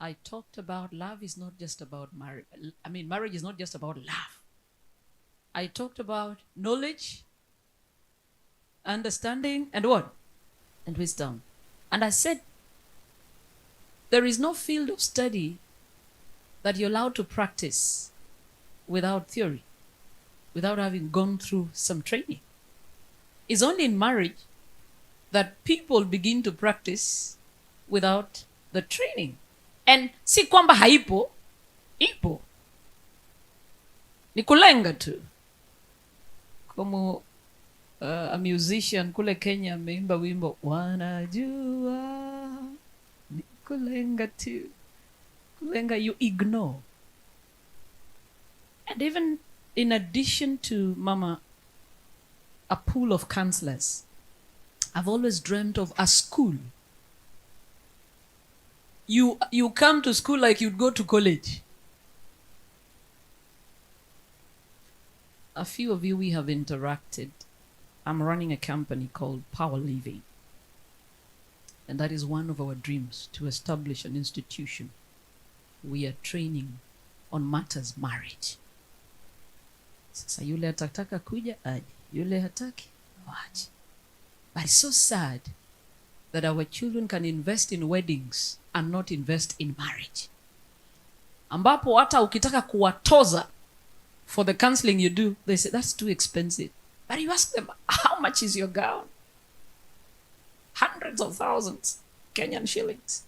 I talked about love is not just about marriage. Marriage is not just about love. I talked about knowledge, understanding, and what? And wisdom. And I said, there is no field of study that you're allowed to practice without theory, without having gone through some training. It's only in marriage that people begin to practice without the training. And si kwamba haipo, ipo. Ni kulenga tu. Como a musician kule Kenya ameimba wimbo wanajua ni kulenga tu. Kulenga, you ignore. And even in addition to Mama, a pool of counselors, I've always dreamt of a school. You come to school like you'd go to college. A few of you, we have interacted. I'm running a company called Pr.Elizabeth. And that is one of our dreams, to establish an institution. We are training on matters marriage. Sasa yule atataka kuja aje, yule hataki waje. But it's so sad that our children can invest in weddings and not invest in marriage. Ambapo hata ukitaka kuwatoza for the counseling you do, they say that's too expensive. But you ask them, how much is your gown? Hundreds of thousands Kenyan shillings.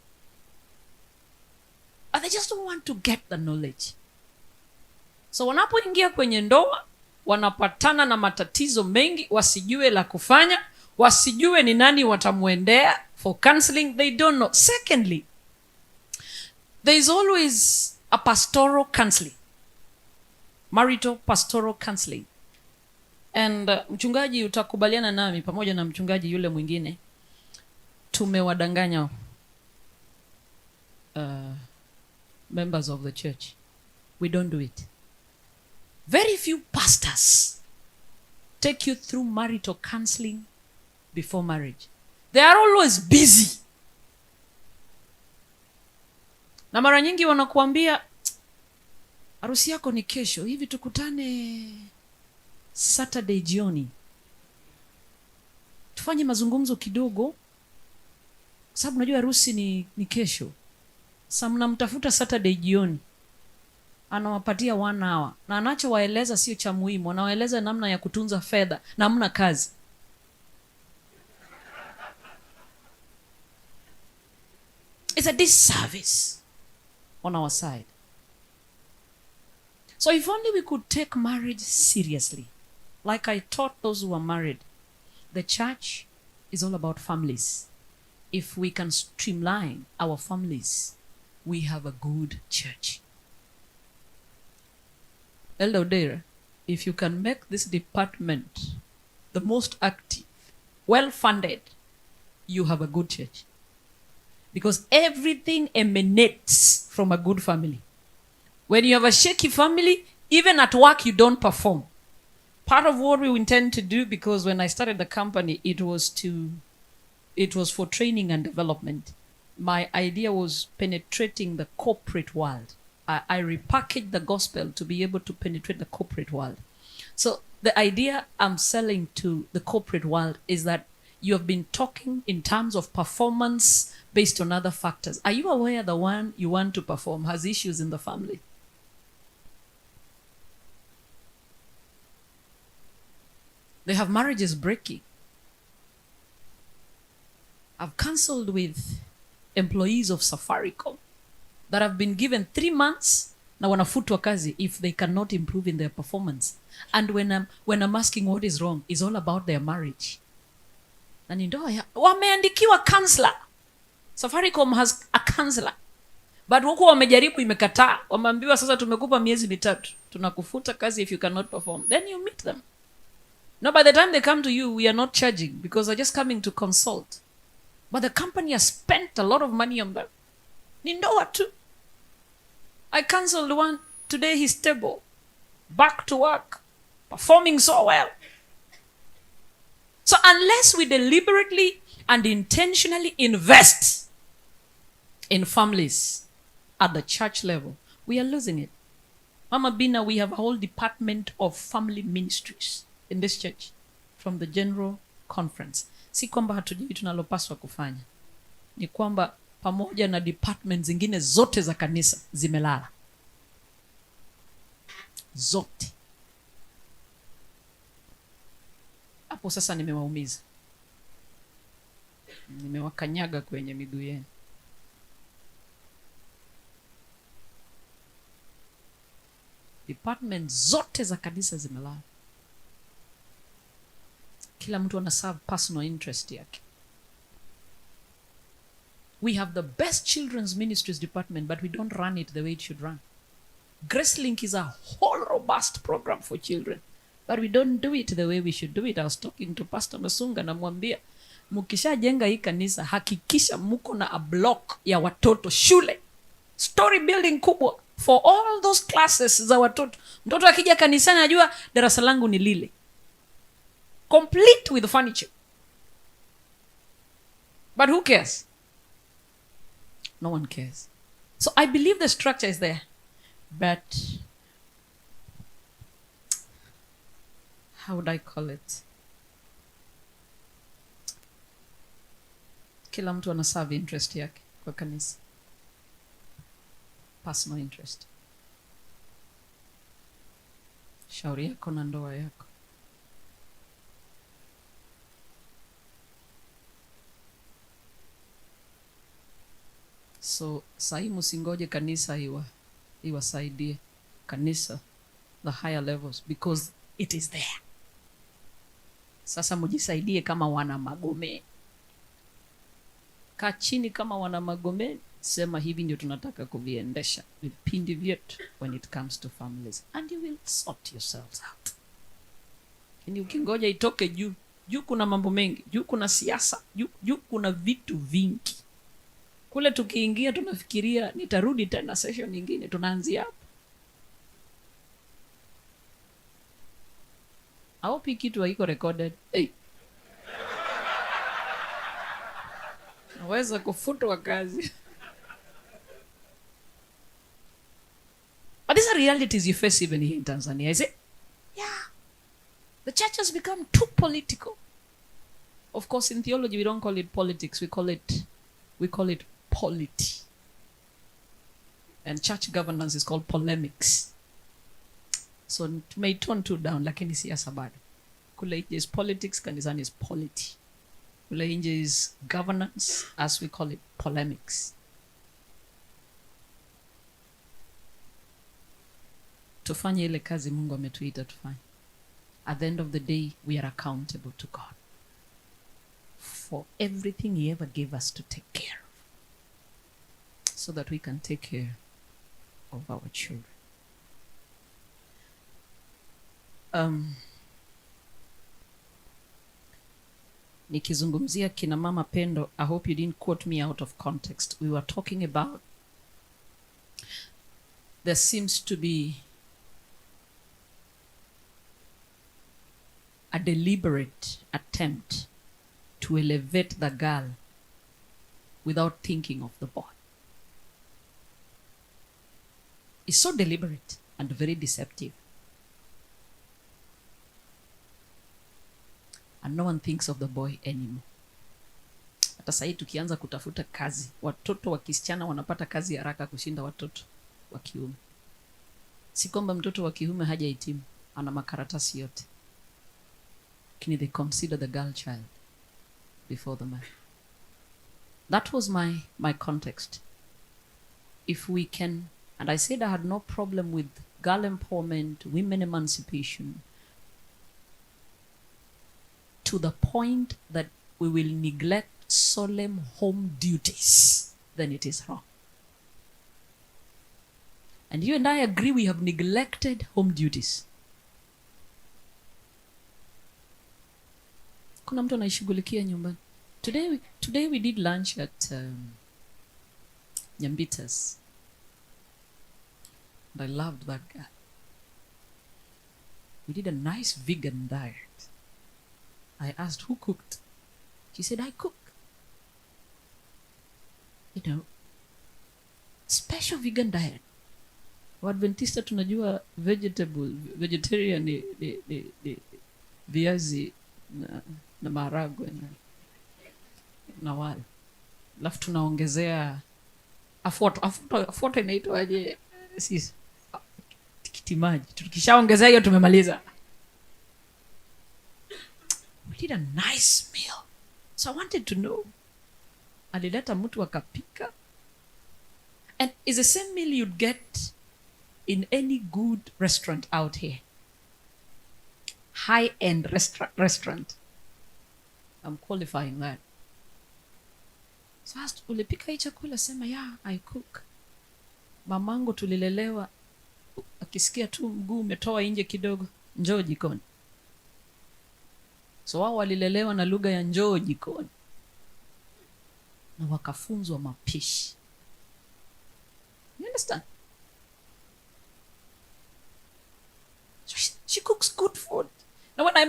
But they just don't want to get the knowledge. So wanapoingia kwenye ndoa, wanapatana na matatizo mengi, wasijue la kufanya, wasijue ni nani watamuendea for counseling, they don't know. Secondly, there is always a pastoral counseling, marital pastoral counseling. And mchungaji utakubaliana nami pamoja na mchungaji yule mwingine, tumewadanganya members of the church. We don't do it. Very few pastors take you through marital counseling before marriage. They are always busy. Na mara nyingi wanakuambia harusi yako ni kesho, hivi tukutane Saturday jioni, tufanye mazungumzo kidogo, sababu najua harusi ni kesho. Sasa mnamtafuta Saturday jioni, anawapatia 1 hour, na anachowaeleza sio cha muhimu, anawaeleza namna ya kutunza fedha na hamna kazi. It's a disservice on our side. So if only we could take marriage seriously, like I taught those who are married. The church is all about families. If we can streamline our families, we have a good church. Elder Odera, if you can make this department the most active, well-funded, you have a good church. Because everything emanates from a good family. When you have a shaky family, even at work you don't perform. Part of what we intend to do, because when I started the company, it was for training and development. My idea was penetrating the corporate world. I repackaged the gospel to be able to penetrate the corporate world. So the idea I'm selling to the corporate world is that you have been talking in terms of performance based on other factors. Are you aware the one you want to perform has issues in the family? They have marriages breaking. I've counseled with employees of Safaricom that have been given 3 months na wanafutwa kazi if they cannot improve in their performance. And when I'm asking what is wrong, it's all about their marriage. Na ni ndoa ya wameandikiwa counselor. Safaricom has a counselor. But huko wamejaribu imekataa. Wameambiwa sasa tumekupa miezi 3. Tunakufuta kazi if you cannot perform. Then you meet them. Now by the time they come to you, we are not charging because they're just coming to consult. But the company has spent a lot of money on them. Ni ndoa tu. I cancelled one. Today he's stable. Back to work. Performing so well. So unless we deliberately and intentionally invest in families, at the church level, we are losing it. Mama Bina, we have a whole department of family ministries in this church from the general conference. Si kwamba hatujui tunalopaswa kufanya, ni kwamba pamoja na departments zingine zote za kanisa zimelala zote. Hapo sasa nimewaumiza, nimewakanyaga kwenye miguu yenu. Department zote za kanisa zimelala. Kila mtu ana serve personal interest yake. We have the best children's ministries department, but we don't run it the way it should run. Grace Link is a whole robust program for children, but we don't do it the way we should do it. I was talking to Pastor Masunga na mwambia, mkishajenga hii kanisa hakikisha mko na a block ya watoto shule, story building kubwa for all those classes za watoto. Mtoto akija kanisani anajua darasa langu ni lile, complete with furniture. But who cares? No one cares. So I believe the structure is there, but how would I call it? Kila mtu ana serve interest yake kwa kanisa, personal interest. Shauri yako na ndoa yako. So sahi musingoje kanisa iwasaidie kanisa the higher levels, because it is there. Sasa mujisaidie kama wana Magome. Kaa chini kama wana Magome, sema hivi ndio tunataka kuviendesha vipindi vyetu when it comes to families, and you will sort yourselves out. Lakini ukingoja itoke juu kuna mambo mengi, juu kuna siasa, juu kuna vitu vingi. Kule tukiingia tunafikiria nitarudi tena session nyingine, tunaanzia hapa. Au kitu haiko recorded. Hey. Naweza kufutwa kazi. But these are realities you face even here in Tanzania, is it? Yeah. The church has become too political. Of course, in theology we don't call it politics, we call it polity. And church governance is called polemics. So it may tone too down, lakini siasa bado. Kule nje is politics, kanisani is polity. Kule nje is governance, as we call it polemics. Tufanye ile kazi Mungu ametuita tufanye. At the end of the day, we are accountable to God for everything He ever gave us to take care of, so that we can take care of our children. Nikizungumzia kina mama Pendo, I hope you didn't quote me out of context. We were talking about there seems to be a deliberate attempt to elevate the girl without thinking of the boy. It's so deliberate and very deceptive. And no one thinks of the boy anymore. Hata sasa tukianza kutafuta kazi, watoto wa kisichana wanapata kazi haraka kushinda watoto wa kiume. Si kwamba mtoto wa kiume hajahitimu, ana makaratasi yote, lakini they consider the girl child before the man. That was my context. If we can, and I said I had no problem with girl empowerment, women emancipation, to the point that we will neglect solemn home duties, then it is wrong. And you and I agree we have neglected home duties. Kuna mtu anaishughulikia nyumbani. Today we did lunch at Nyambita's. And I loved that guy. We did a nice vegan diet. I asked who cooked. She said, I cook. You know, special vegan diet. Waadventista tunajua vegetarian ni viazi na maharagwe na wali, alafu tunaongezea afuata inaitwaje sisi, tikiti maji. Tukishaongezea hiyo tumemaliza. We did a nice meal. So I wanted to know, alileta mtu akapika, and it's the same meal you'd get in any good restaurant out here, high-end restaurant. I'm qualifying that. So asked, ulipika hii chakula? Sema, yeah, I cook. Mamangu tulilelewa, akisikia tu mguu umetoa nje kidogo, njoo jikoni. So wao walilelewa na lugha ya njoo jikoni, na wakafunzwa mapishi. You understand? So she cooks good food. Now when I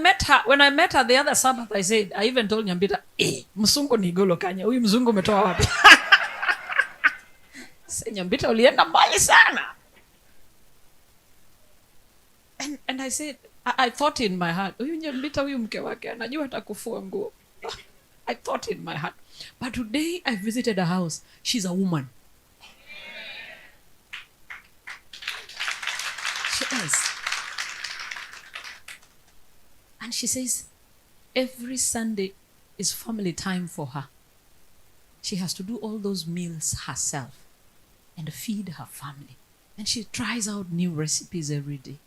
met her the other Sabbath, I said, I even told Nyambita, mzungu ni golo kanya. Huyu mzungu umetoa wapi? Say, Nyambita ulienda mbali sana. And I said, I thought in my heart, huyu Nyambita huyu mke wake anajua atakufua nguo. I thought in my heart. But today I visited her house. She's a woman. She is. And she says, every Sunday is family time for her. She has to do all those meals herself and feed her family. And she tries out new recipes every day.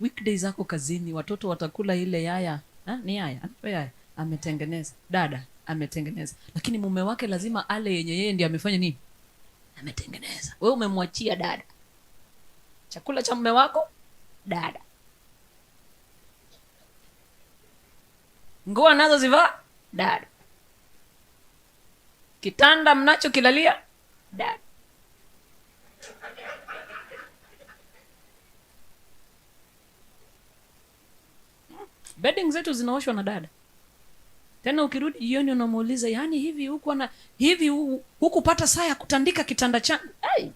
Weekdays zako kazini, watoto watakula ile yaya. Ni yaya? Ametengeneza. Dada, ametengeneza. Lakini mume wake lazima ale yenye yeye ndiye amefanya nini? Ametengeneza. Wewe umemwachia dada. Chakula cha mume wako? Dada. Nguo nazo zivaa? Dada. Kitanda mnacho kilalia? Dada. Bedding zetu zinaoshwa na dada. Tena ukirudi jioni unamuuliza, yani hivi hukupata saa ya kutandika kitanda changu? Hey.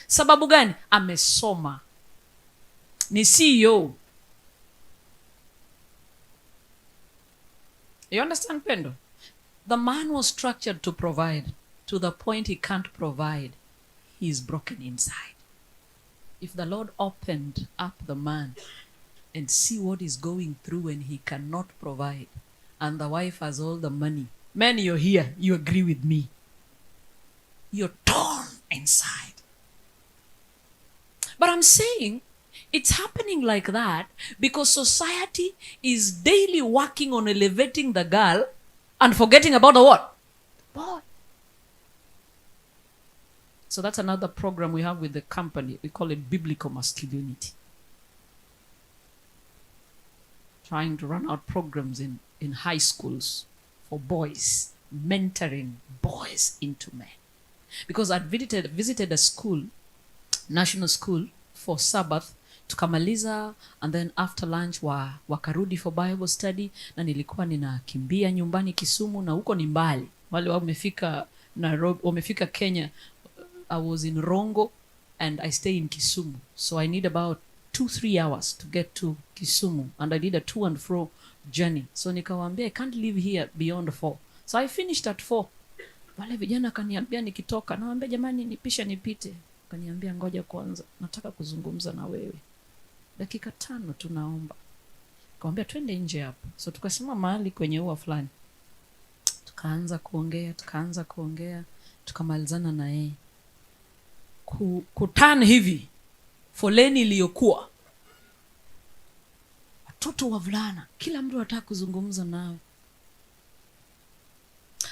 Sababu gani? Amesoma. Ni CEO. You understand, Pendo? The man was structured to provide. To the point he can't provide, he is broken inside. If the Lord opened up the man and see what he's going through when he cannot provide, and the wife has all the money, man, you're here, you agree with me. You're torn inside. But I'm saying, it's happening like that because society is daily working on elevating the girl and forgetting about the what? Boy. So that's another program we have with the company. We call it biblical masculinity. Trying to run out programs in high schools for boys, mentoring boys into men. Because I visited a school, national school, for Sabbath, tukamaliza, and then after lunch wakarudi for Bible study, na nilikuwa ninakimbia nyumbani Kisumu, na huko ni mbali. Wale wamefika Nairobi, wamefika Kenya. I was in Rongo and I stay in Kisumu. So I need about 2-3 hours to get to Kisumu, and I did a to and fro journey. So nikawaambia, I can't live here beyond 4. So I finished at 4. Wale vijana kaniambia nikitoka, nawaambia jamani nipisha nipite. Kaniambia ngoja kwanza, nataka kuzungumza na wewe. Dakika 5 tunaomba. Kaambia twende nje hapo. So tukasema mahali kwenye ua fulani. Tukaanza kuongea, tukamalizana na yeye. Kutana hivi, foleni iliyokuwa. Watoto wavulana, kila mtu anataka kuzungumza nawe.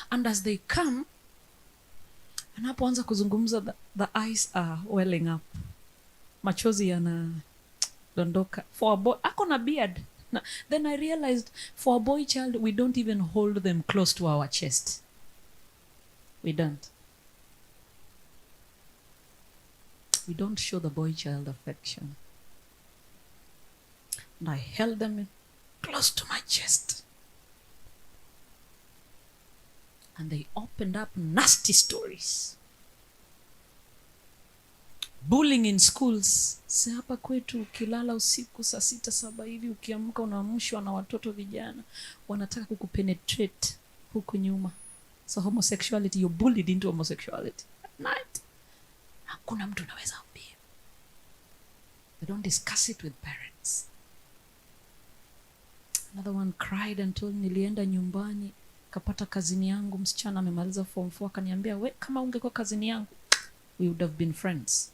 And as they come, anapoanza kuzungumza, the eyes are welling up. Machozi yanadondoka. For a boy, ako na beard. Then I realized, for a boy child, we don't even hold them close to our chest. We don't. We don't show the boy child affection. And I held them close to my chest. and they opened up nasty stories. Bullying in schools. Si hapa kwetu ukilala usiku saa 6-7 hivi ukiamka unaamshwa na watoto vijana wanataka kukupenetrate huku nyuma. So homosexuality, you're bullied into homosexuality at night. Hakuna mtu anaweza ambia. They don't discuss it with parents. Another one cried and told me, nilienda nyumbani kapata kazini yangu msichana amemaliza form 4 akaniambia, we kama ungekuwa kazini yangu we would have been friends.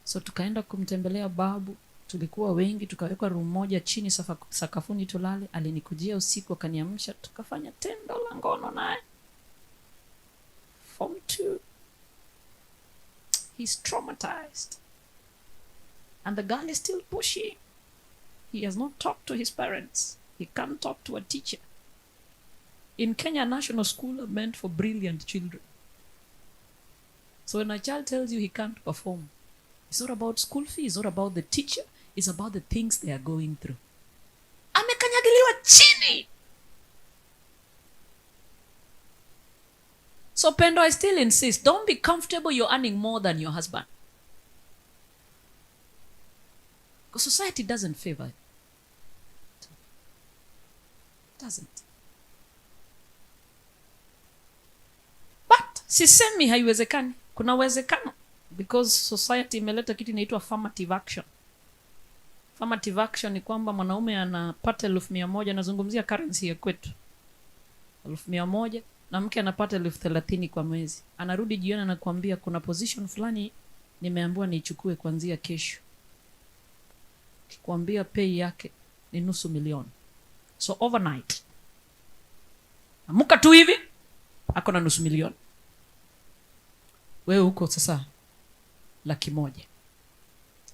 So tukaenda kumtembelea babu, tulikuwa wengi, tukawekwa room moja chini sakafuni tulale. Alinikujia usiku akaniamsha, tukafanya tendo la ngono naye. Form 2. He's traumatized. And the girl is still pushy. He has not talked to his parents. He can't talk to a teacher. In Kenya, national schools are meant for brilliant children. So when a child tells you he can't perform, it's not about school fee, it's not about the teacher, it's about the things they are going through. Amekanyagiliwa chini. So Pendo, I still insist, don't be comfortable you're earning more than your husband. Because society doesn't favor it. It doesn't. But sisemi haiwezekani. Kuna uwezekano. Because society imeleta kitu inaitwa affirmative action. Affirmative action ni kwamba mwanaume anapata 1,100, nazungumzia currency ya kwetu. 1,100 na mke anapata 30,000 kwa mwezi. Anarudi jioni anakuambia kuna position fulani nimeambiwa niichukue kuanzia kesho. Kikwambia pay yake ni $500,000. So overnight. Amuka tu hivi ako na $500,000. Wewe uko sasa $100,000.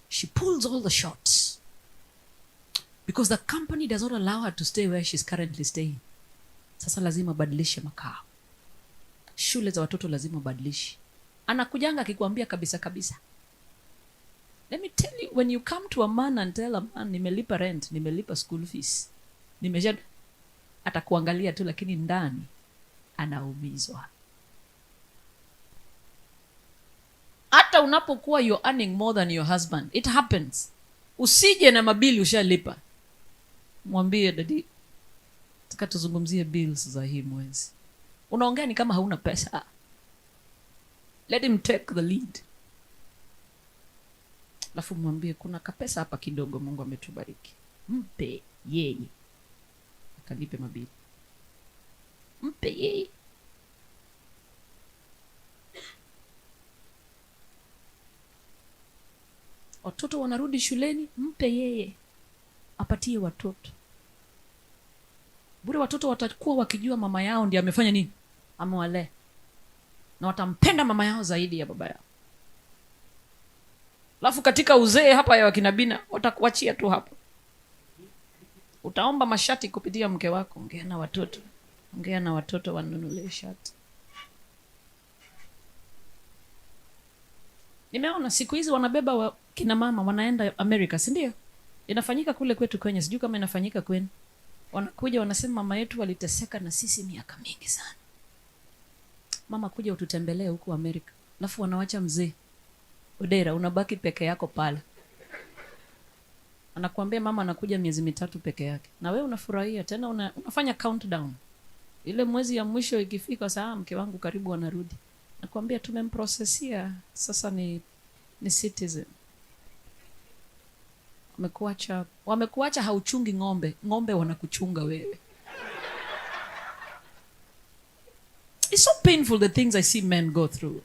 She pulls all the shots. Because the company does not allow her to stay where she's currently staying. Sasa lazima badilishe makao. Shule za watoto lazima badilishe. Anakujanga akikwambia kabisa kabisa. Let me tell you, when you come to a man and tell a man, nimelipa rent, nimelipa school fees, atakuangalia tu lakini ndani anaumizwa. Hata unapokuwa you're earning more than your husband, it happens. Usije na mabili ushalipa. Mwambie daddy, taka tuzungumzie bills za hii mwezi. Unaongea ni kama hauna pesa. Let him take the lead. Alafu mwambie kuna kapesa hapa kidogo Mungu ametubariki. Mpe yeye. Akalipe mabili. Mpe yeye. Watoto wanarudi shuleni, mpe yeye. Apatie watoto. Bure watoto watakuwa wakijua mama yao ndiye amefanya nini? Amewalea. Na watampenda mama yao zaidi ya baba yao. Alafu katika uzee hapa ya wakina Bina watakuachia tu hapo. Utaomba mashati kupitia mke wako, ongea na watoto. Ongea na watoto wanunulie shati. Nimeona siku hizi wanabeba kina mama wanaenda America, si ndio? Inafanyika kule kwetu Kenya, sijui kama inafanyika kwenu. Wanakuja wanasema mama yetu waliteseka na sisi miaka mingi sana. Mama kuja ututembelee huku America. Alafu wanawacha mzee Odera, unabaki peke yako pale. Anakuambia mama anakuja miezi 3 peke yake. Na wewe unafurahia tena unafanya countdown. Ile mwezi ya mwisho ikifika saa mke wangu karibu anarudi. Nakwambia tumemprocessia sasa ni citizen. Wamekuacha hauchungi ng'ombe. Ng'ombe wanakuchunga wewe. It's so painful the things I see men go through.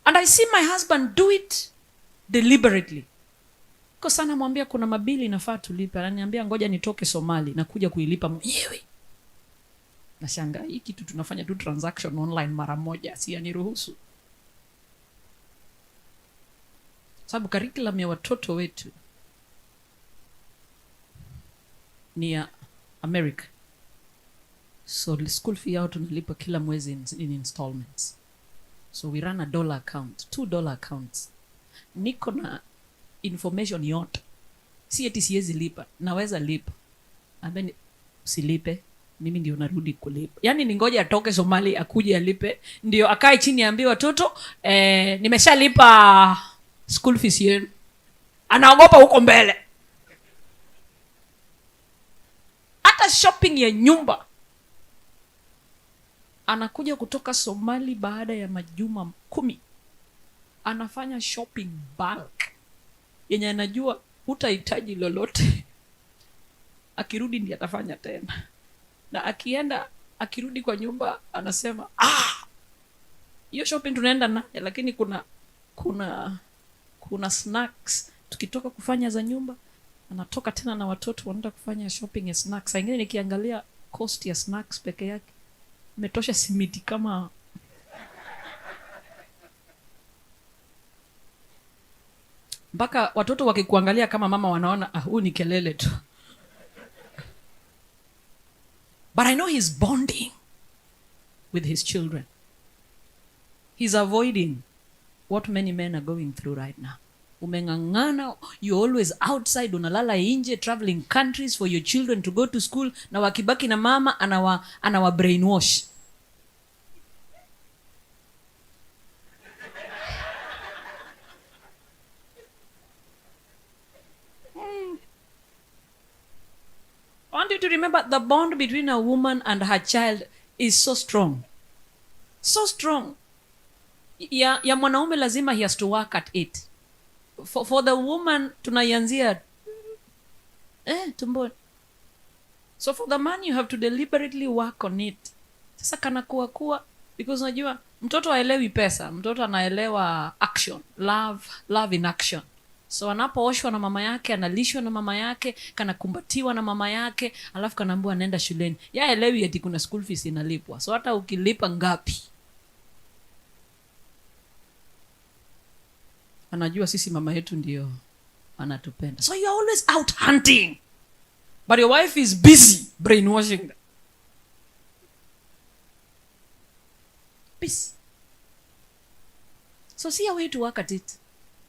And I see my husband do it deliberately. Kwa sana mwambia kuna mabili nafaa tulipe. Ananiambia ngoja nitoke Somali na kuja kuilipa mwenyewe. Nashangaa hii kitu tunafanya tu transaction online mara moja, si aniruhusu. Sababu curriculum ya watoto wetu ni ya America. So school fee yao tunalipa kila mwezi in installments. So we run a $1 account, $2 accounts. Niko na information yote. Si eti siwezi lipa, naweza lipa. Ameni usilipe, mimi ndio narudi kulipa. Yaani ni ngoja atoke Somali akuje alipe ndio akae chini aambie watoto nimeshalipa school fees yenu. Anaogopa huko mbele. Hata shopping ya nyumba anakuja kutoka Somali baada ya majuma 10. Anafanya shopping bulk yenye anajua hutahitaji lolote. Akirudi ndiye atafanya tena. Na akirudi kwa nyumba anasema hiyo shopping tunaenda naye, lakini kuna snacks tukitoka kufanya za nyumba, anatoka tena na watoto wanaenda kufanya shopping ya snacks. Ingine nikiangalia cost ya snacks peke yake imetosha simiti kama mpaka watoto wakikuangalia kama mama wanaona huu ni kelele tu. But I know he's bonding with his children. He's avoiding what many men are going through right now. Umengangana, you're always outside, unalala nje, traveling countries for your children to go to school, na wakibaki na mama anawa brainwash. I want you to remember the bond between a woman and her child is so strong. So strong. Ya mwanaume lazima he has to work at it. For the woman tunaianzia tumboni. So for the man you have to deliberately work on it. Sasa kana kuwa because unajua mtoto haelewi pesa, mtoto anaelewa action, love in action. So anapooshwa na mama yake, analishwa na mama yake, kanakumbatiwa na mama yake, alafu kanaambiwa anaenda shuleni. Haelewi eti kuna school fees inalipwa. So hata ukilipa ngapi, anajua sisi mama yetu ndio anatupenda. So you're always out hunting. But your wife is busy brainwashing them. Busy. So see a way to work at it.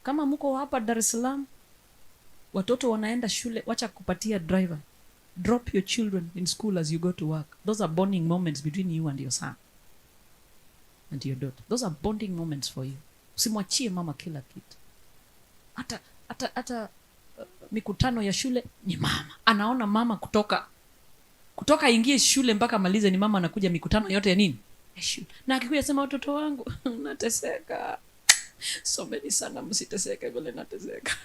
Kama mko hapa Dar es Salaam, watoto wanaenda shule, wacha kupatia driver. Drop your children in school as you go to work. Those are bonding moments between you and your son and your daughter. Those are bonding moments for you. Usimwachie mama kila kitu. Hata mikutano ya shule ni mama. Anaona mama kutoka ingie shule mpaka malize ni mama anakuja mikutano yote ya nini? Ya shule. Na akikuja sema watoto wangu nateseka. Someni sana msiteseke vile nateseka.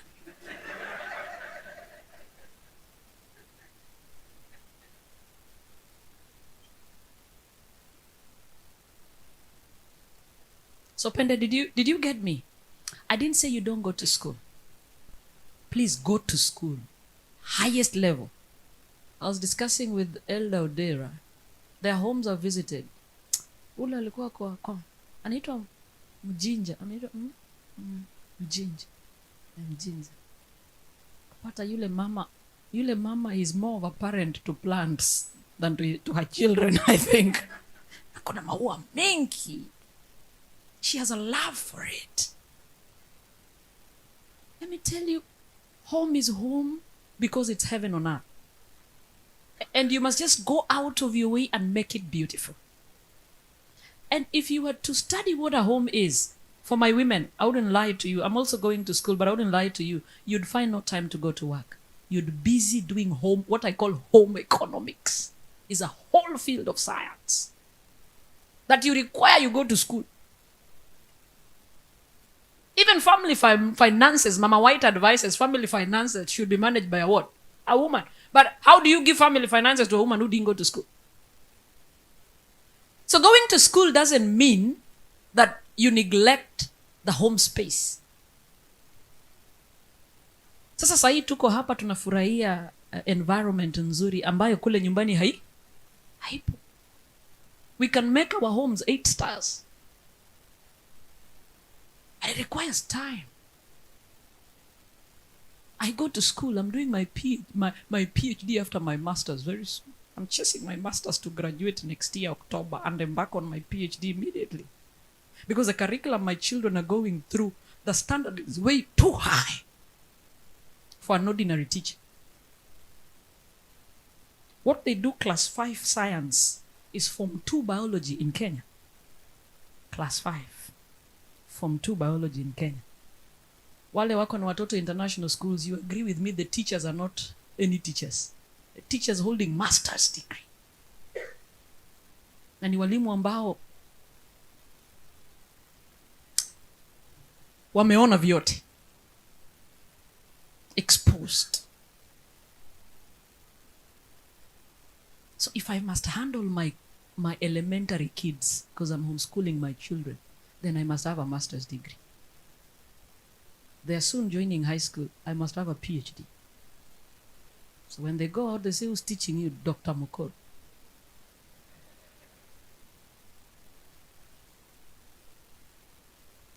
So Pende, did you get me? I didn't say you don't go to school. Please go to school. Highest level. I was discussing with Elder Odera. Their homes are visited. Ule alikuwa kwa anaitwa Mjinja. Anaitwa Mjinja. Kupata yule mama is more of a parent to plants than to her children, I think. Kuna maua mengi. She has a love for it. Let me tell you, home is home because it's heaven on earth. And you must just go out of your way and make it beautiful. And if you were to study what a home is, for my women, I wouldn't lie to you. I'm also going to school, but I wouldn't lie to you. You'd find no time to go to work. You'd be busy doing what I call home economics. Is a whole field of science that you require you go to school. Even family finances, Mama White advises family finances should be managed by a what? A woman. But how do you give family finances to a woman who didn't go to school? So going to school doesn't mean that you neglect the home space. Sasa sahi tuko hapa tunafurahia environment nzuri ambayo kule nyumbani haipo. We can make our homes 8 stars. It requires time. I go to school. I'm doing my PhD after my master's very soon. I'm chasing my master's to graduate next year, October, and embark on my PhD immediately. Because the curriculum my children are going through, the standard is way too high for an ordinary teacher. What they do class 5 science is form 2 biology in Kenya. Class 5. Form 2 biology in Kenya. Wale wako na watoto international schools, you agree with me, the teachers are not any teachers. The teachers holding master's degree. Na ni walimu ambao wameona vyote. Exposed. So if I must handle my elementary kids, because I'm homeschooling my children, then I must have a master's degree. They are soon joining high school. I must have a PhD. So when they go out, they say, who's teaching you? Dr. Mokoro.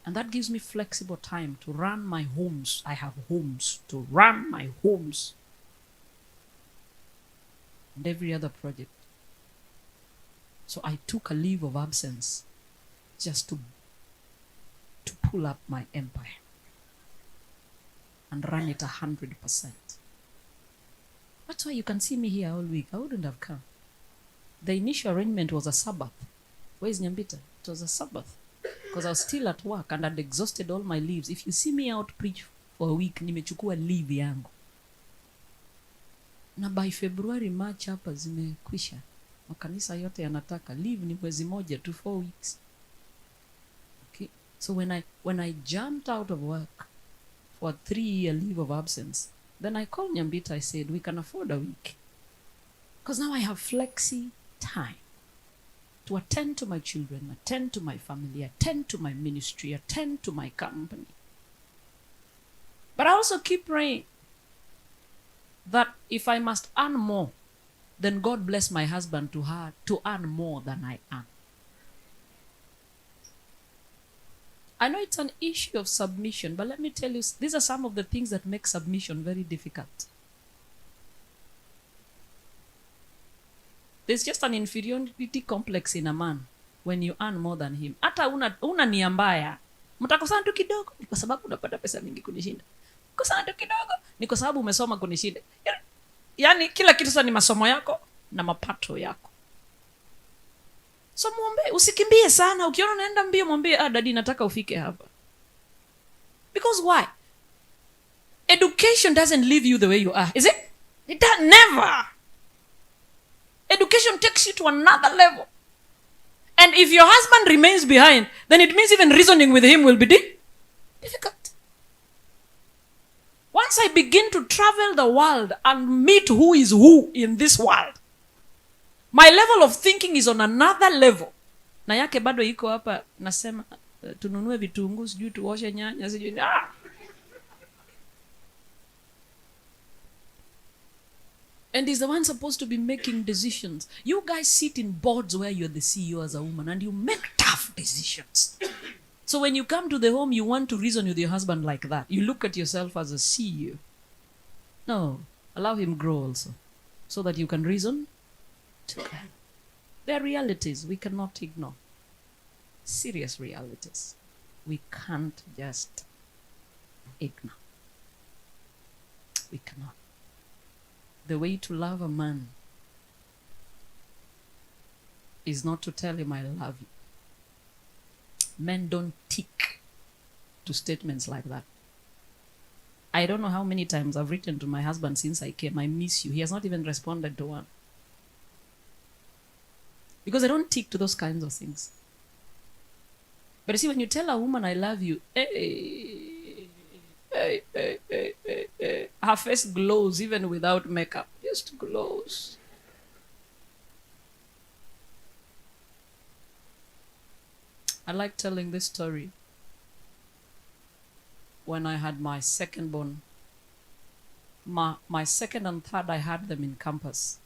And that gives me flexible time to run my homes. I have homes to run my homes. And every other project. So I took a leave of absence just to pull up my empire and run it 100%. That's why you can see me here all week. I wouldn't have come. The initial arrangement was a Sabbath. Where's Nyambita? It was a Sabbath. Because I was still at work and I'd exhausted all my leaves. If you see me out preach for a week, nimechukua leave yangu. Na by February, March hapa zimekwisha. Makanisa yote yanataka leave ni mwezi moja to 4 weeks. Okay. So when I jumped out of work for a 3-year leave of absence, then I called Nyambita. I said, we can afford a week. Because now I have flexi time to attend to my children, attend to my family, attend to my ministry, attend to my company. But I also keep praying that if I must earn more, then God bless my husband to earn more than I earn. I know it's an issue of submission, but let me tell you, these are some of the things that make submission very difficult. There's just an inferiority complex in a man when you earn more than him. Hata una nia mbaya. Mtakosana tu kidogo ni kwa sababu unapata pesa mingi kunishinda. Kosana tu kidogo ni kwa sababu umesoma kunishinda. Yaani kila kitu sasa ni masomo yako na mapato yako. So muombe, usikimbie sana. Ukiona unaenda mbio mwambie, daddy nataka ufike hapa. Because why? Education doesn't leave you the way you are. Is it? It does never. Education takes you to another level. And if your husband remains behind, then it means even reasoning with him will be difficult. Once I begin to travel the world and meet who is who in this world, my level of thinking is on another level. Na yake bado iko hapa nasema tununue vitunguu, sijui tuoshe nyanya, sijui And he's the one supposed to be making decisions. You guys sit in boards where you're the CEO as a woman and you make tough decisions. So when you come to the home, you want to reason with your husband like that. You look at yourself as a CEO. No, allow him grow also. So that you can reason together. There are realities we cannot ignore. Serious realities. We can't just ignore. We cannot. The way to love a man is not to tell him I love you. Men don't tick to statements like that. I don't know how many times I've written to my husband since I came, I miss you. He has not even responded to one. Because I don't tick to those kinds of things. But you see, when you tell a woman I love you, her face glows even without makeup. Just glows. I like telling this story. When I had my second born, my second and third, I had them in campus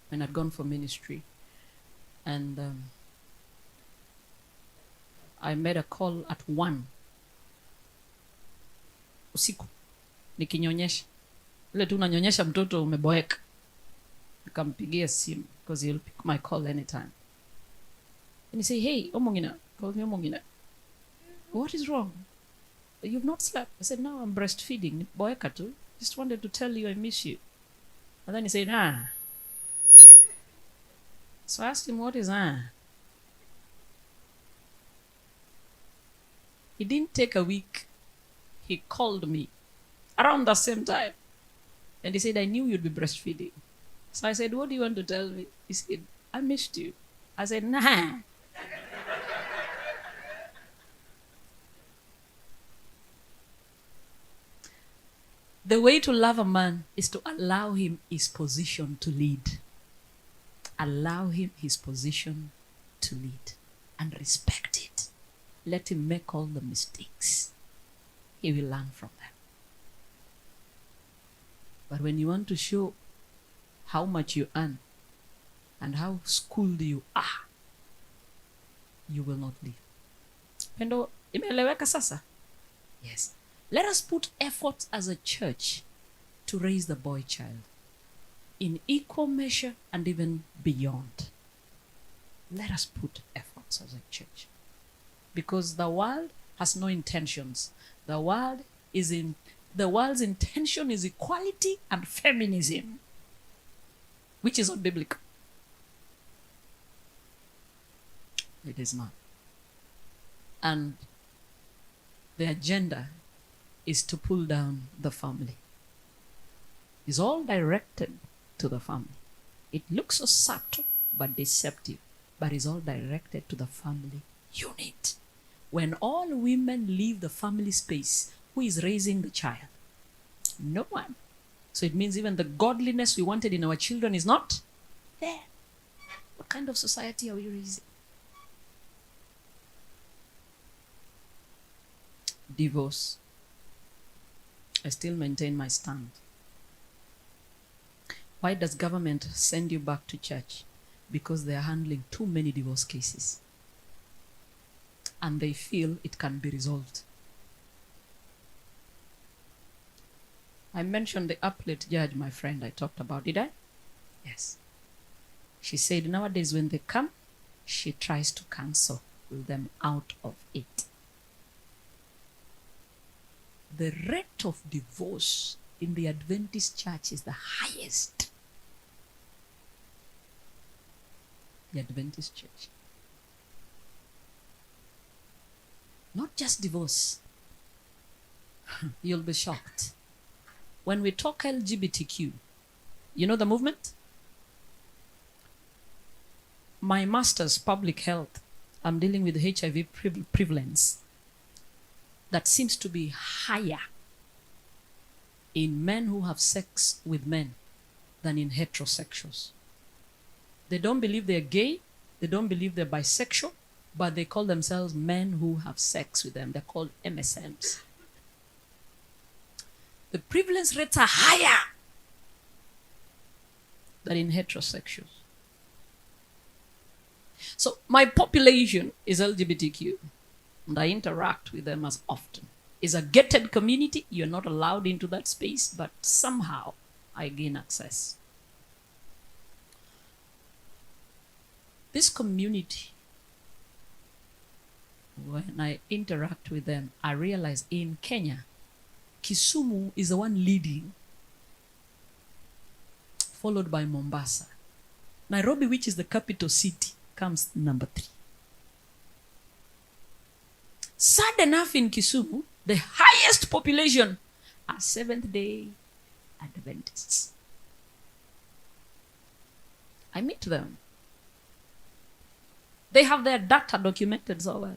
when I'd gone for ministry. And I made a call at 1 usiku nikinyonyesha. Ile tu unanyonyesha mtoto umeboeka. Nikampigia simu because he'll pick my call anytime. And he say, hey, Omongina, call me Omongina. What is wrong? You've not slept. I said, no, I'm breastfeeding. Boeka tu. Just wanted to tell you I miss you. And then he said, So I asked him, what is It didn't take a week. He called me around the same time. And he said, I knew you'd be breastfeeding. So I said, what do you want to tell me? He said, I missed you. I said, nah. The way to love a man is to allow him his position to lead. Allow him his position to lead. And respect it. Let him make all the mistakes. He will learn from them. But when you want to show how much you earn and how schooled you are, you will not leave. Pendo, imeeleweka sasa? Yes. Let us put effort as a church to raise the boy child in equal measure and even beyond. Let us put efforts as a church. Because the world has no intentions. The world's intention is equality and feminism, which is not biblical. It is not. And the agenda is to pull down the family. It's all directed to the family. It looks so subtle but deceptive, but it's all directed to the family unit. When all women leave the family space, who is raising the child? No one. So it means even the godliness we wanted in our children is not there. What kind of society are we raising? Divorce. I still maintain my stand. Why does government send you back to church? Because they are handling too many divorce cases. And they feel it can be resolved. I mentioned the appellate judge, my friend, I talked about. Did I? Yes. She said nowadays when they come, she tries to cancel them out of it. The rate of divorce in the Adventist church is the highest. The Adventist church. Not just divorce. You'll be shocked. When we talk LGBTQ, you know the movement? My master's public health, I'm dealing with HIV prevalence. That seems to be higher in men who have sex with men than in heterosexuals. They don't believe they're gay, they don't believe they're bisexual, but they call themselves men who have sex with them. They're called MSMs. The prevalence rates are higher than in heterosexuals. So my population is LGBTQ. And I interact with them as often. It's a gated community. You're not allowed into that space, but somehow I gain access. This community, when I interact with them, I realize in Kenya, Kisumu is the one leading, followed by Mombasa. Nairobi, which is the capital city, comes number 3. Sad enough, in Kisumu, the highest population are Seventh-day Adventists. I meet them. They have their data documented so well.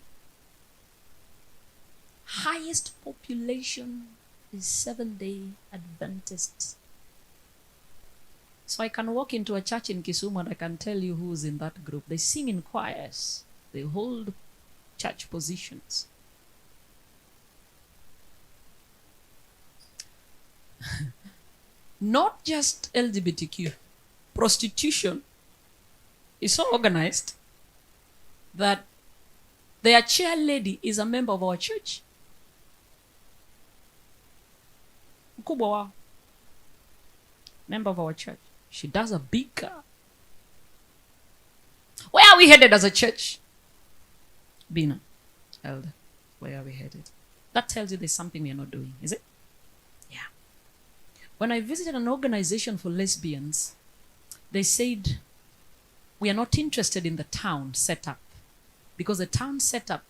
Highest population is Seventh-day Adventists. So I can walk into a church in Kisumu and I can tell you who's in that group. They sing in choirs. They hold church positions. Not just LGBTQ. Prostitution is so organized that their chair lady is a member of our church. Mkubwa wao, member of our church. She does a big car. Where are we headed as a church? Bina, elder, where are we headed? That tells you there's something we are not doing, is it? Yeah. When I visited an organization for lesbians, they said, we are not interested in the town setup because the town setup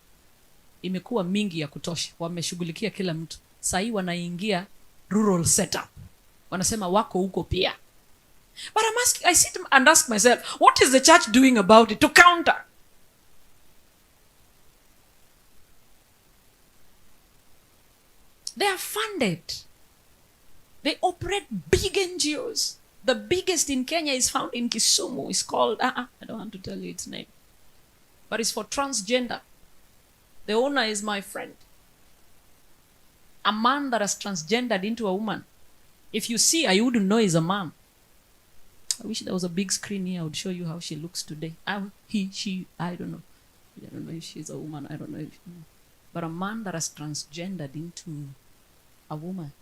imekuwa mingi ya kutosha, wameshughulikia kila mtu. Sahii wanaingia rural setup, wanasema wako huko pia. But I sit and ask myself, what is the church doing about it to counter? They are funded. They operate big NGOs. The biggest in Kenya is found in Kisumu. It's called, I don't want to tell you its name, but it's for transgender. The owner is my friend. A man that has transgendered into a woman. If you see, I wouldn't know he's a man. I wish there was a big screen here. I would show you how she looks today. He, she, I don't know. I don't know if she's a woman. I don't know if but a man that has transgendered into a woman.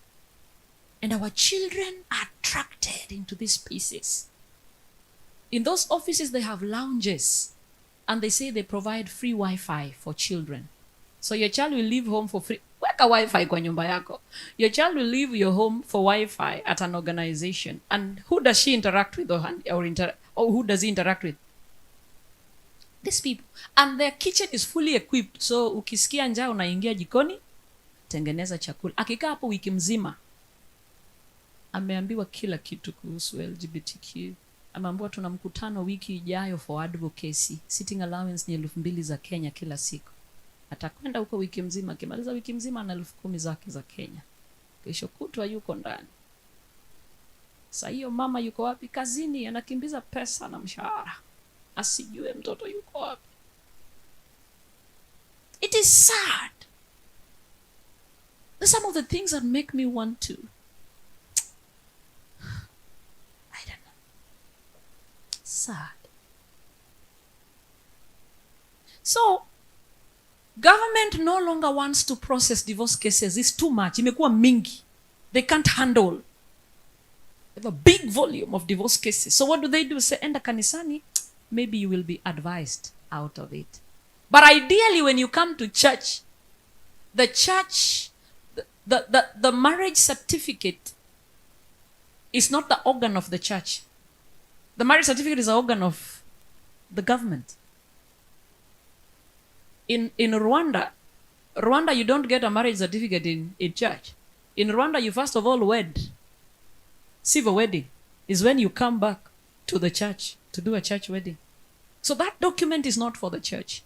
And our children are attracted into these spaces. In those offices, they have lounges. And they say they provide free Wi-Fi for children. So your child will leave home for free. Weka Wi-Fi kwa nyumba yako. Your child will leave your home for Wi-Fi at an organization. And who does she interact with or who does he interact with? These people. And their kitchen is fully equipped. So ukisikia njaa unaingia jikoni, tengeneza chakula. Akikaa hapo wiki mzima, ameambiwa kila kitu kuhusu LGBTQ. Ameambiwa tuna mkutano wiki ijayo for advocacy. Sitting allowance ni 2,000 za Kenya kila siku. Atakwenda huko wiki mzima, akimaliza wiki mzima na 10,000 zake za Kenya. Kesho kutwa yuko ndani. Sasa hiyo mama yuko wapi? Kazini, anakimbiza pesa na mshahara. Asijue mtoto yuko wapi. It is sad. There's some of the things that make me want to, I don't know. Sad. So, government no longer wants to process divorce cases. It's too much. Imekuwa mingi. They can't handle. They have a big volume of divorce cases. So what do? Say, enda kanisani, maybe you will be advised out of it. But ideally, when you come to church, the marriage certificate is not the organ of the church. The marriage certificate is an organ of the government. In Rwanda, you don't get a marriage certificate in church. In Rwanda, you first of all wed. Civil wedding is when you come back to the church to do a church wedding. So that document is not for the church.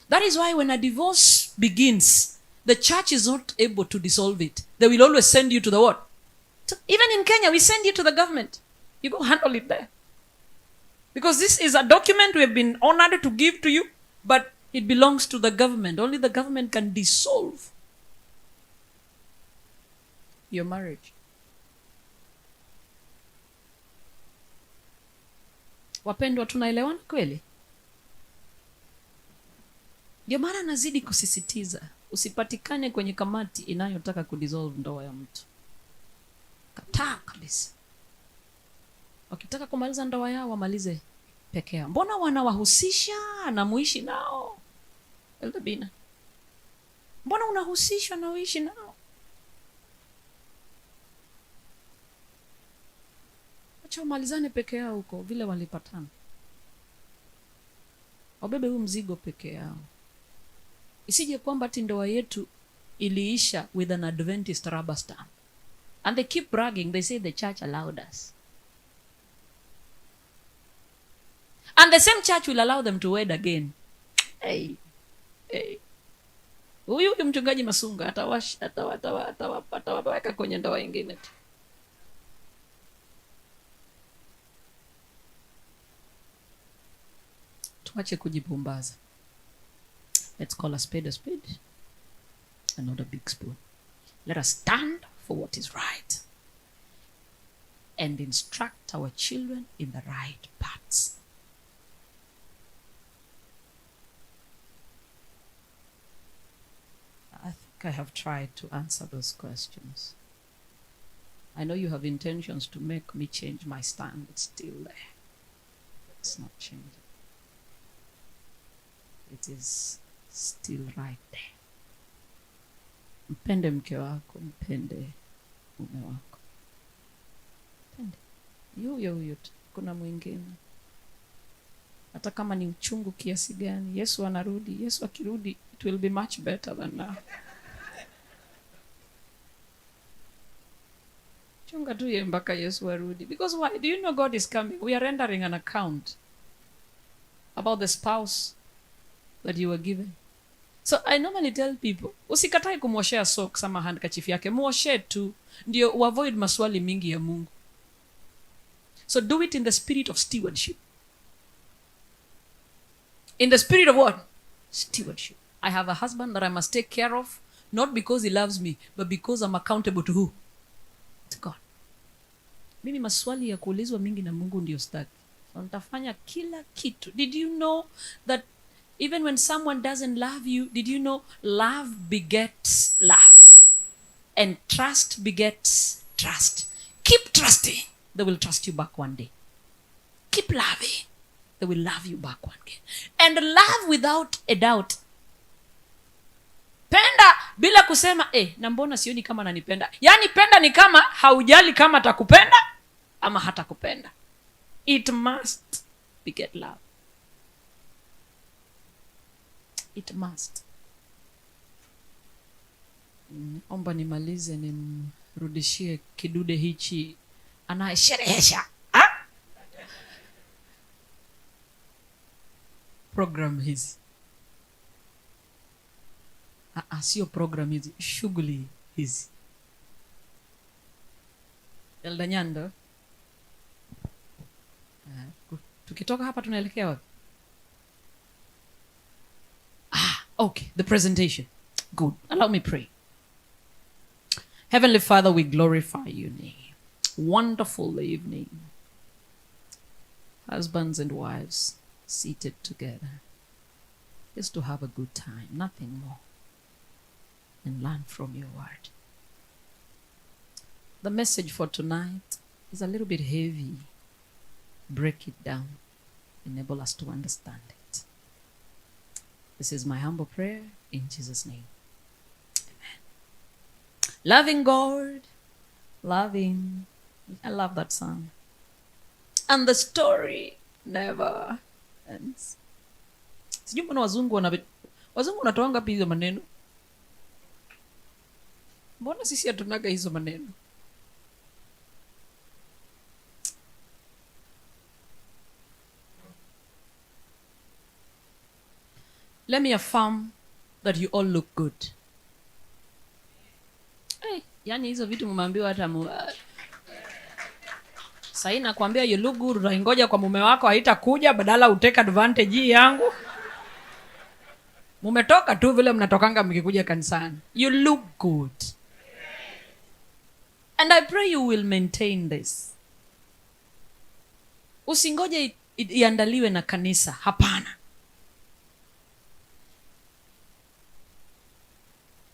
That is why when a divorce begins, the church is not able to dissolve it. They will always send you to the what? Even in Kenya, we send you to the government. You go handle it there. Because this is a document we have been honored to give to you, but it belongs to the government. Only the government can dissolve your marriage. Wapendwa, tunaelewana kweli? Ndio maana nazidi kusisitiza, usipatikane kwenye kamati inayotaka kudissolve ndoa ya mtu. Kataa kabisa. Wakitaka kumaliza ndoa yao, wamalize peke yao. Mbona wanawahusisha na muishi nao? Elabina. Mbona unahusishwa na uishi nao? Acha wamalizane peke yao huko vile walipatana. Wabebe huu mzigo peke yao. Isije kwamba ati ndoa yetu iliisha with an Adventist rubber stamp. And they keep bragging. They say the church allowed us. And the same church will allow them to wed again. Hey. Huyu mchungaji Masunga atawaweka kwenye ndoa nyingine tu. Tuache kujipumbaza. Let's call a spade and not a big spoon. Let us stand for what is right and instruct our children in the right paths. I think I have tried to answer those questions. I know you have intentions to make me change my stand. It's still there. It's not changing. It is still right there. Mpende mke wako, mpende mume wako. Huyo tu, kuna mwingine. Hata kama ni uchungu kiasi gani, Yesu anarudi. Yesu akirudi, it will be much better than now. Chunga tu ye mpaka Yesu arudi. Because why? Do you know God is coming? We are rendering an account about the spouse that you were given. So I normally tell people, usikatai kumwoshea socks ama handkerchief yake, mwoshe tu, ndio uavoid maswali mingi ya Mungu. So do it in the spirit of stewardship. In the spirit of what? Stewardship. I have a husband that I must take care of, not because he loves me, but because I'm accountable to who? To God. Mimi maswali ya kuulizwa mingi na Mungu ndio staki. So nitafanya kila kitu. Did you know that even when someone doesn't love you, did you know love begets love? And trust begets trust. Keep trusting. They will trust you back one day. Keep loving. They will love you back one day. And love without a doubt. Penda bila kusema, na mbona sioni kama ananipenda. Yani penda ni kama haujali kama atakupenda ama hatakupenda. It must beget love. It must. Omba nimalize nimrudishie kidude hichi anayesherehesha. Program hizi. Sio program hizi, shughuli hizi. Elda Nyando. Tukitoka hapa tunaelekea wapi? Okay, the presentation. Good. Allow me pray. Heavenly Father, we glorify your name. Wonderful evening. Husbands and wives seated together. Just to have a good time, nothing more. And learn from your word. The message for tonight is a little bit heavy. Break it down. Enable us to understand it. This is my humble prayer in Jesus' name. Amen. Loving God, loving. I love that song. And the story never ends. Sijui mbona wazungu wanatoanga wapi hizo maneno? Mbona sisi hatunaga hizo maneno? Let me affirm that you all look good. Yani hizo vitu mumeambiwa hata sasa nakwambia you look good, utaingoja kwa mume wako haitakuja badala utake advantage yangu. Mumetoka tu vile mnatokanga mkikuja kanisani. You look good. And I pray you will maintain this. Usingoje iandaliwe na kanisa, hapana.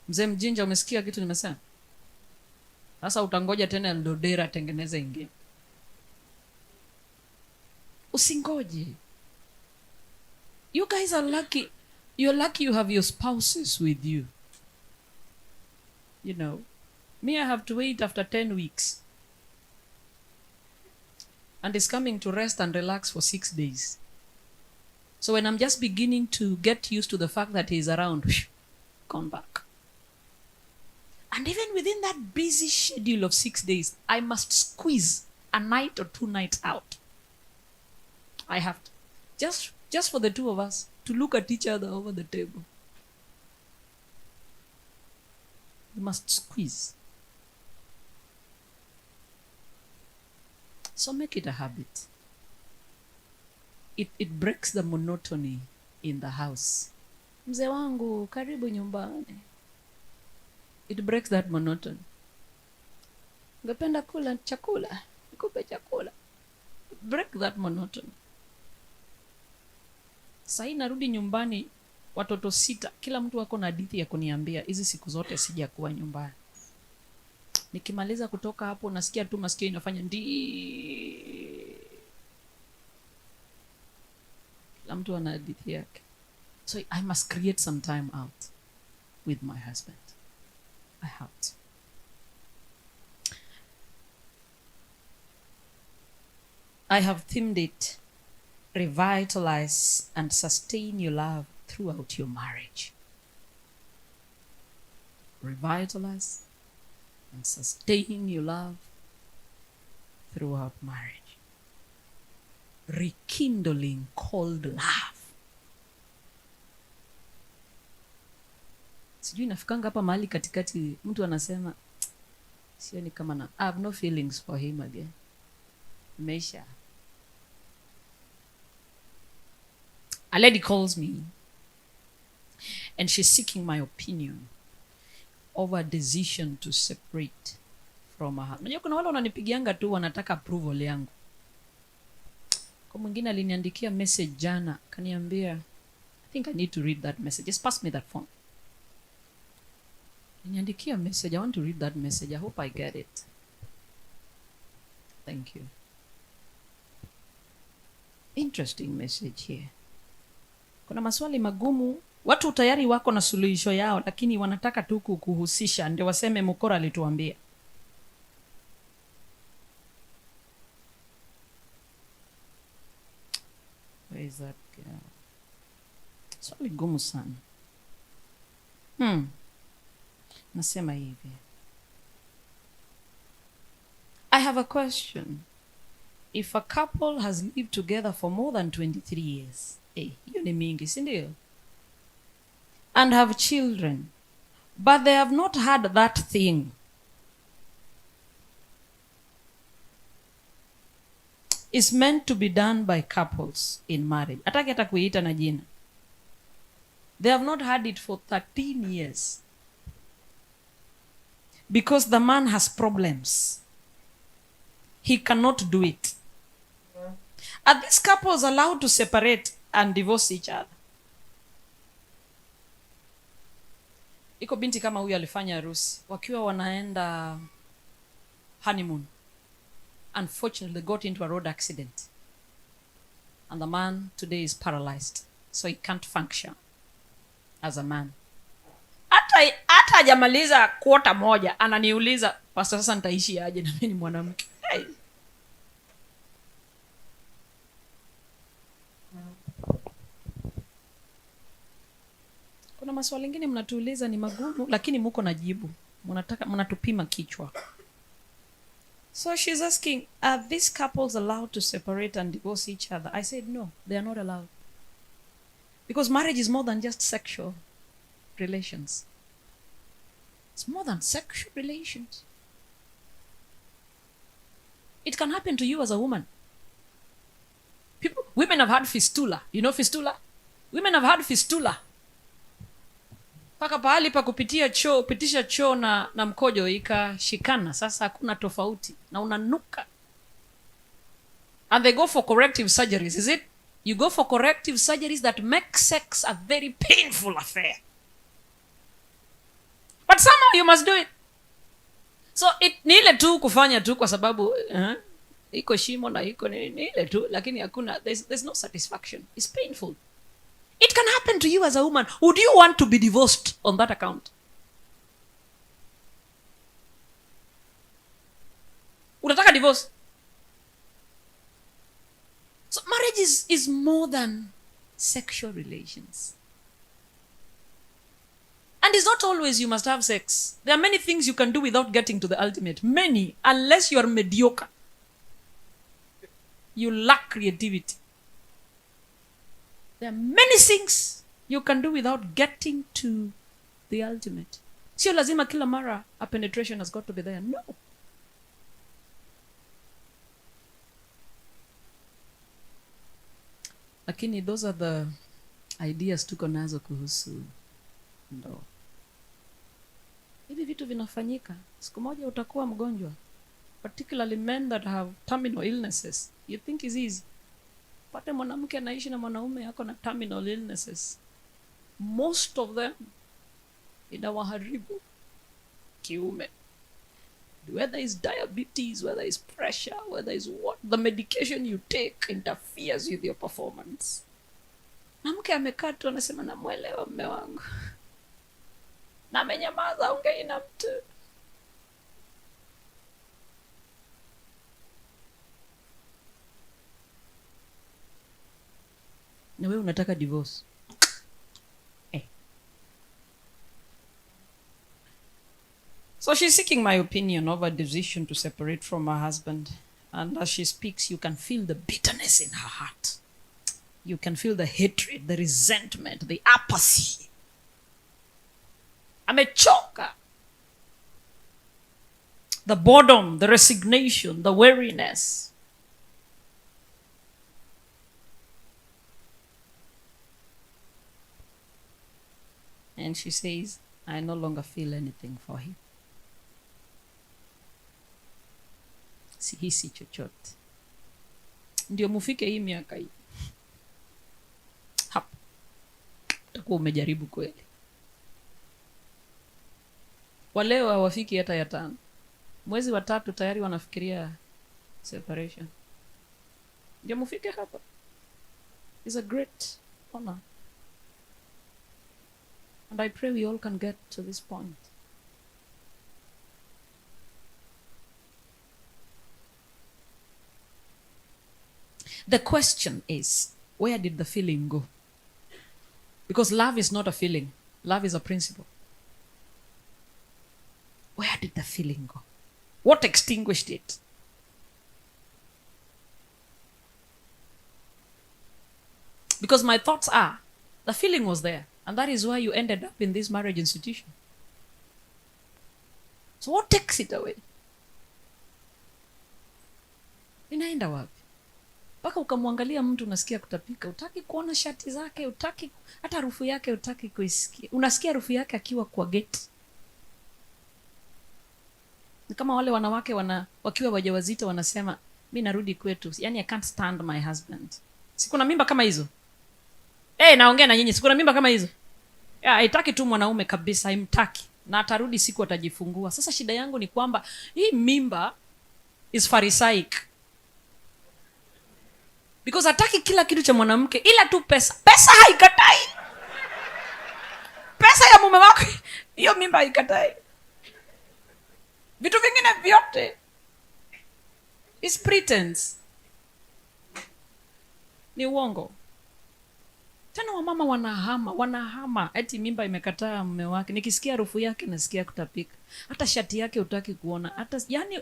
Mzee Mjinja, umesikia kitu nimesema? Sasa utangoja tena Eldodera tengeneze ingine. Usingoje. You guys are lucky. You're lucky you have your spouses with you. You know, me, I have to wait after 10 weeks. And he's coming to rest and relax for 6 days. So when I'm just beginning to get used to the fact that he's around, come back. And even within that busy schedule of 6 days, I must squeeze a night or 2 nights out. I have to. Just for the two of us to look at each other over the table. We must squeeze. So make it a habit. It breaks the monotony in the house. Mzee wangu, karibu nyumbani. It breaks that monotony. Ungependa kula chakula, nikupe chakula. Break that monotony. Sasa narudi nyumbani watoto 6, kila mtu wako na hadithi ya kuniambia. Hizi siku zote sijakuwa nyumbani. Nikimaliza kutoka hapo nasikia tu masikio inafanya ndi. Kila mtu ana hadithi yake. So I must create some time out with my husband. I have to. I have themed it, revitalize and sustain your love throughout your marriage. Revitalize and sustain your love throughout marriage. Rekindling cold love. Sijui nafikanga hapa mahali katikati mtu anasema sioni kama na I have no feelings for him again. Meisha. A lady calls me and she's seeking my opinion over a decision to separate from her husband. Unajua kuna wale wananipigianga tu wanataka approval yangu. Kwa mwingine aliniandikia message jana, kaniambia I think I need to read that message. Just pass me that phone. Aliniandikia message. I want to read that message. I hope I get it. Thank you. Interesting message here. Kuna maswali magumu, watu tayari wako na suluhisho yao, lakini wanataka tu kukuhusisha ndio waseme Mokoro alituambia. Where is that girl? Swali gumu sana. Nasema hivi. I have a question. If a couple has lived together for more than 23 years, hiyo ni mingi, si ndio? And have children, but they have not had that thing. It's meant to be done by couples in marriage. Ataki hata kuiita na jina. They have not had it for 13 years. Because the man has problems. He cannot do it. Are these couples allowed to separate and divorce each other? Iko binti kama huyu alifanya harusi wakiwa wanaenda honeymoon. Unfortunately, they got into a road accident. And the man today is paralyzed. So he can't function as a man. Hata hajamaliza quarter moja ananiuliza, pastor, sasa nitaishi aje na mimi ni mwanamke? Hey. Kuna maswali mengine mnatuuliza ni magumu lakini mko na jibu. Mnatupima kichwa. So she's asking, are these couples allowed to separate and divorce each other? I said no, they are not allowed. Because marriage is more than just sexual relations. It's more than sexual relations. It can happen to you as a woman. Women have had fistula. You know fistula? Women have had fistula. Paka pahali pa kupitisha choo na mkojo ikashikana, sasa hakuna tofauti na unanuka. And they go for corrective surgeries, is it? You go for corrective surgeries that make sex a very painful affair. But somehow you must do it. So ni ile tu kufanya tu kwa sababu iko shimo na iko ni ile tu, lakini hakuna, there's no satisfaction. It's painful. It can happen to you as a woman. Would you want to be divorced on that account? Unataka divorce? So marriage is more than sexual relations. And it's not always you must have sex. There are many things you can do without getting to the ultimate. Many, unless you are mediocre. You lack creativity. There are many things you can do without getting to the ultimate. Sio lazima kila mara a penetration has got to be there. No. Lakini those are the ideas tuko nazo kuhusu ndoa. Hivi vitu vinafanyika. Siku moja utakuwa mgonjwa. Particularly men that have terminal illnesses. You think it's easy? Pate mwanamke anaishi na mwanaume yako na terminal illnesses. Most of them inawaharibu kiume. Whether it's diabetes, whether it's pressure, whether it's what, the medication you take interferes with your performance. Mwanamke amekaa tu anasema namuelewa mume wangu. Na amenyamaza ongei na mtu. na wewe unataka divorce. So she's seeking my opinion over a decision to separate from her husband. And as she speaks, you can feel the bitterness in her heart. You can feel the hatred, the resentment, the apathy. Amechoka. The boredom, the resignation, the weariness. And she says, I no longer feel anything for him. Sihisi chochote. Ndio mufike hii miaka hii. Hapo utakuwa umejaribu kweli. Waleo hawafiki hata ya 5. Mwezi wa 3 tayari wanafikiria separation. Ndio mufike hapa. It's a great honor. And I pray we all can get to this point. The question is, where did the feeling go? Because love is not a feeling. Love is a principle. Where did the feeling go? What extinguished it? Because my thoughts are, the feeling was there. And that is why you ended up in this marriage institution. So what takes it away? Inaenda wapi? Paka ukamwangalia mtu unasikia kutapika, utaki kuona shati zake, utaki hata harufu yake, utaki kuisikia. Unasikia harufu yake akiwa kwa gate. Ni kama wale wanawake wakiwa wajawazito wanasema, mimi narudi kwetu. Yaani I can't stand my husband. Sikuna mimba kama hizo? Naongea na nyinyi, sikuna mimba kama hizo? Haitaki tu mwanaume kabisa, haimtaki. Na atarudi siku atajifungua. Sasa shida yangu ni kwamba hii mimba is pharisaic. Because hataki kila kitu cha mwanamke ila tu pesa. Pesa haikatai. Pesa ya mume wako hiyo mimba haikatai. Vitu vingine vyote is pretense. Ni uongo. Tena wamama wanahama eti mimba imekataa mume wake. Nikisikia harufu yake nasikia kutapika. Hata shati yake hutaki kuona. Hata yani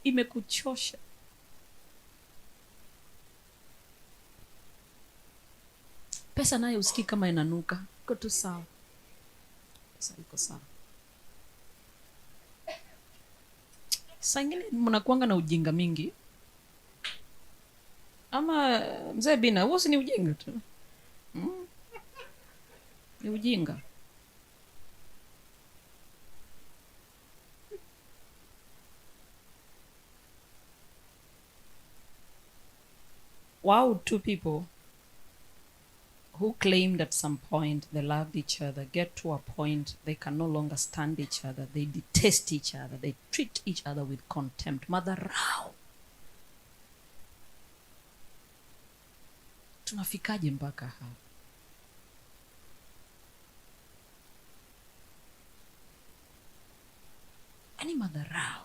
imekuchosha. Pesa nayo usikii kama inanuka. Iko tu sawa. Pesa iko sawa. Saa ingine mnakuanga na ujinga mingi. Ama mzee Bina, huo si ni ujinga tu. Ni ujinga. Wow, 2 people who claimed at some point they loved each other get to a point they can no longer stand each other. They detest each other. They treat each other with contempt. Madharau. Tunafikaje mpaka hapa? Ani madharau.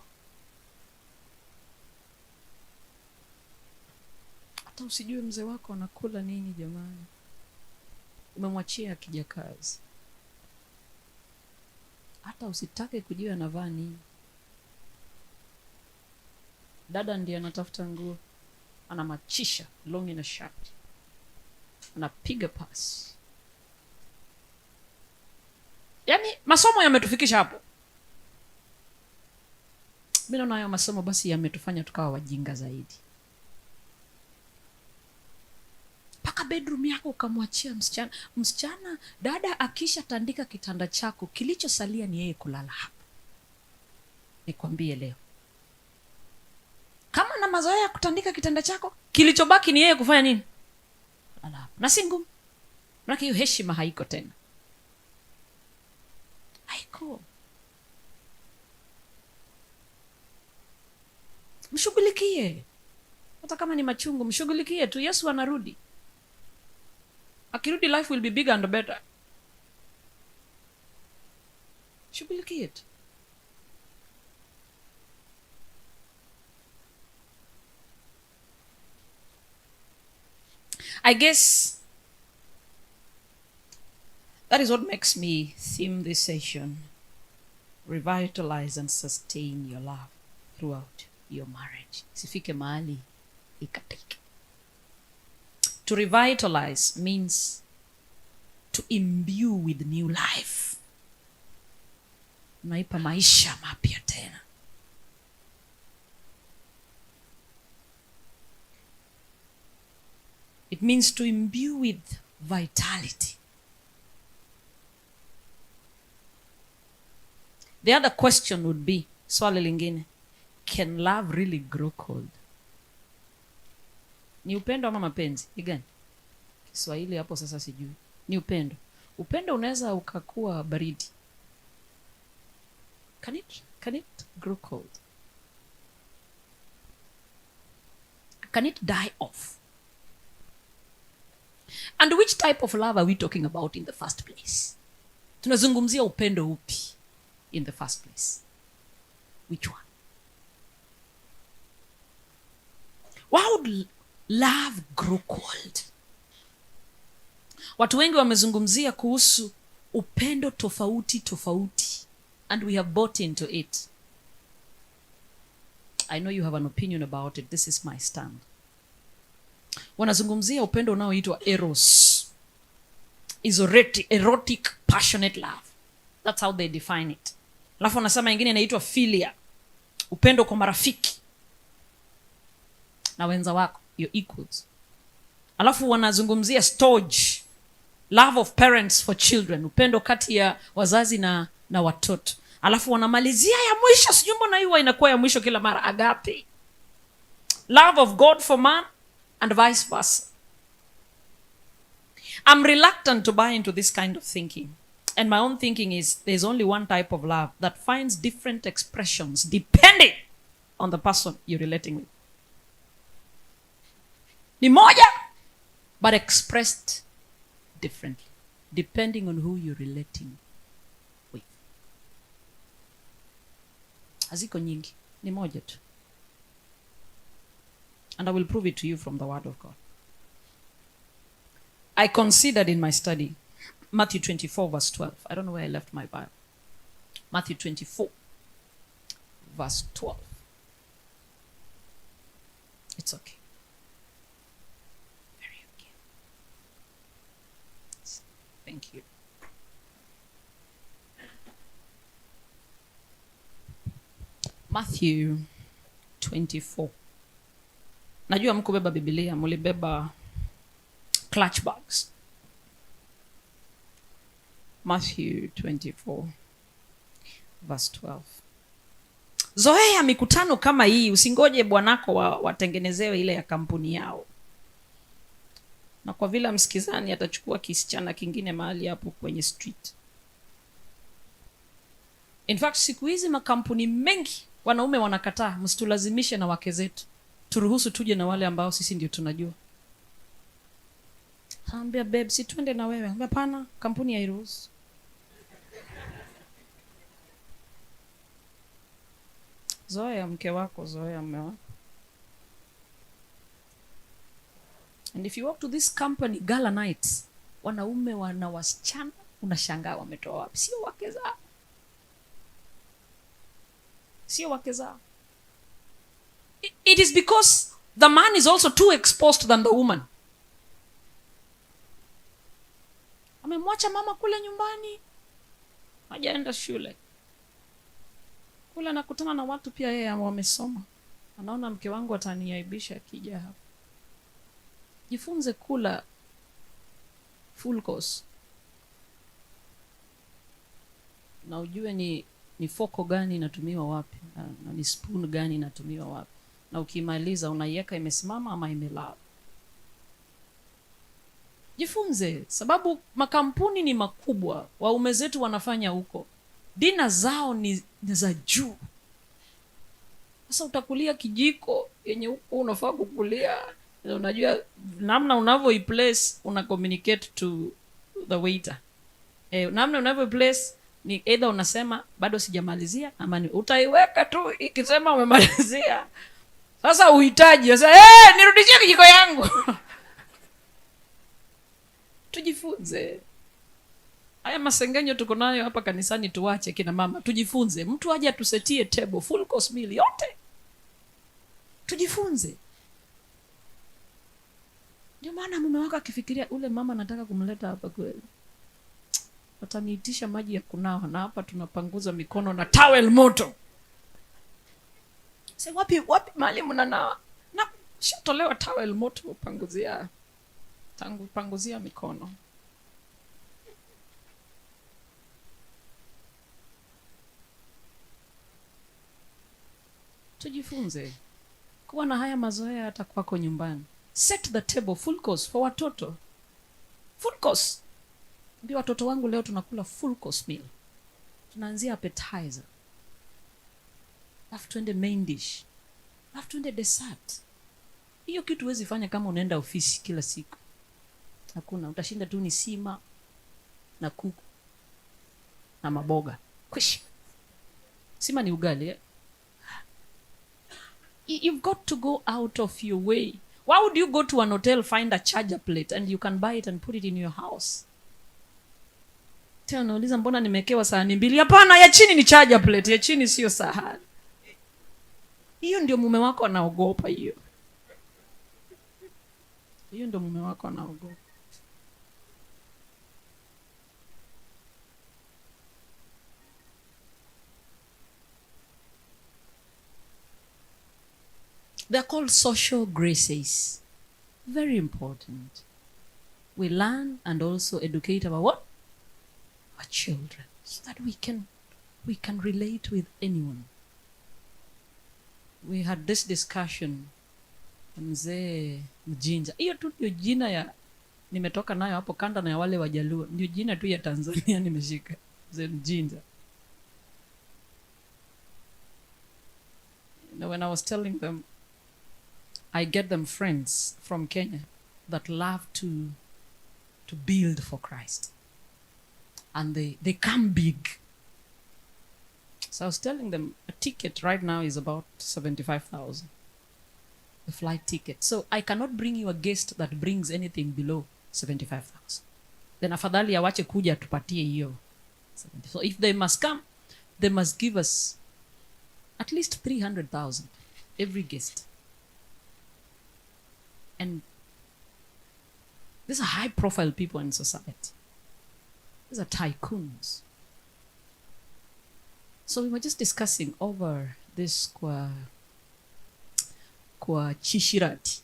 Hata usijue mzee wako anakula nini jamani. Umemwachia kijakazi. Hata usitake kujua anavaa nini. Dada ndiye anatafuta nguo, anamachisha longi na shati. Anapiga pasi. Yaani masomo yametufikisha hapo. Mimi naona hayo masomo basi yametufanya tukawa wajinga zaidi. Paka bedroom yako ukamwachia msichana. Dada akisha tandika kitanda chako, kilichosalia ni yeye kulala hapo. Nikwambie leo, kama na mazoea ya kutandika kitanda chako, kilichobaki ni yeye kufanya nini? Kulala hapo. Na si ngumu. Maana hiyo heshima haiko tena. Haiko. Mshughulikie. Hata kama ni machungu, mshughulikie tu. Yesu anarudi. Akirudi, life will be bigger and better. Shughulikie tu. I guess That is what makes me theme this session. Revitalize and sustain your love throughout your marriage. Sifike mahali ikatike. To revitalize means to imbue with new life. Unaipa maisha mapya tena. It means to imbue with vitality. The other question would be, swali lingine, can love really grow cold? Ni upendo ama mapenzi? Again, Kiswahili hapo sasa sijui. Ni upendo. Upendo unaweza ukakuwa baridi. Can it grow cold? Can it die off? And which type of love are we talking about in the first place? Tunazungumzia upendo upi in the first place? Which one? Why would love grow cold? Watu wengi wamezungumzia kuhusu upendo tofauti, and we have bought into it. I know you have an opinion about it. This is my stand. Wanazungumzia upendo unaoitwa eros. Is erotic, passionate love. That's how they define it. Alafu wanasema ingine inaitwa philia. Upendo kwa marafiki na wenza wako, your equals. Alafu wanazungumzia storge, love of parents for children, upendo kati ya wazazi na watoto. Alafu wanamalizia ya mwisho, sijui mbona hiyo inakuwa ya mwisho kila mara, agape, love of God for man and vice versa. I'm reluctant to buy into this kind of thinking. And my own thinking is there's only one type of love that finds different expressions depending on the person you're relating with. Ni moja, but expressed differently, depending on who you're relating with. Haziko nyingi, ni moja tu. And I will prove it to you from the word of God. I considered in my study Matthew 24 verse 12. I don't know where I left my Bible. Matthew 24 verse 12. It's okay. Very okay. Thank you. Matthew 24. Najua mkubeba Biblia, mulibeba clutch bags. Matthew 24 verse 12. Zoea mikutano kama hii, usingoje bwanako watengenezewe ile ya kampuni yao. Na kwa vile msikizani atachukua kisichana kingine mahali hapo kwenye street. In fact, siku hizi makampuni mengi wanaume wanakataa, msitulazimishe na wake zetu. Turuhusu tuje na wale ambao sisi ndio tunajua. Ambia babe, si twende na wewe. Hapana, kampuni hairuhusu. Zoea mke wako, zoea mume wako. And if you walk to this company gala nights, wanaume wana wasichana, unashangaa wametoa wapi? Sio wake zao. Sio wake zao. It is because the man is also too exposed than the woman. Amemwacha mama kule nyumbani, hajaenda shule. Kule anakutana na watu pia yeye wamesoma. Anaona mke wangu ataniaibisha akija hapa. Jifunze kula full course. Na ujue ni foko gani inatumiwa wapi, na ni spoon gani inatumiwa wapi. Na ukimaliza unaiweka imesimama ama imelala. Jifunze, sababu makampuni ni makubwa, waume zetu wanafanya huko. Dina zao ni za juu. Sasa utakulia kijiko yenye huko unafaa kukulia. Unajua namna unavyoiplace, una communicate to the waiter. Namna unavyoiplace ni either unasema bado sijamalizia, ama ni utaiweka tu ikisema umemalizia. Sasa uhitaji, sasa nirudishie kijiko yangu. Tujifunze. Haya masengenyo tuko nayo hapa kanisani tuache, kina mama tujifunze. Mtu aje atusetie table full course meal yote, tujifunze. Ndio maana mume wako akifikiria ule mama nataka kumleta hapa kweli, wataniitisha maji ya kunawa, na hapa tunapanguza mikono na towel moto. Sasa wapi mali mnanawa? Na shatolewa towel moto panguzia mikono. Tujifunze kuwa na haya mazoea hata kwako nyumbani. Set the table full course for watoto. Full course. Ndio watoto wangu leo tunakula full course meal. Tunaanzia appetizer. Alafu tuende main dish. Alafu tuende dessert. Hiyo kitu huwezi fanya kama unaenda ofisi kila siku. Hakuna, utashinda tu ni sima na kuku na maboga. Kwish. Sima ni ugali, eh? You've got to go out of your way. Why would you go to an hotel, find a charger plate and you can buy it and put it in your house? Tena nauliza mbona nimekewa sahani mbili? Hapana, ya chini ni charger plate, ya chini sio sahani. Hiyo ndio mume wako anaogopa hiyo. Hiyo ndio mume wako anaogopa. They're called social graces. Very important. We learn and also educate our what? Our children, so that we can relate with anyone. We had this discussion. Mzee Mjinja. Hiyo tu ndio jina ya nimetoka nayo hapo kanda na ya wale Wajaluo. Ndio jina tu ya Tanzania nimeshika. Mzee Mjinja. When I was telling them, I get them friends from Kenya that love to build for Christ. And they come big. So I was telling them a ticket right now is about 75,000. The flight ticket. So I cannot bring you a guest that brings anything below 75,000. Then afadhali awache kuja tupatie hiyo. So if they must come, they must give us at least 300,000 every guest. And these are high profile people in society. These are tycoons. So we were just discussing over this kwa chishirati.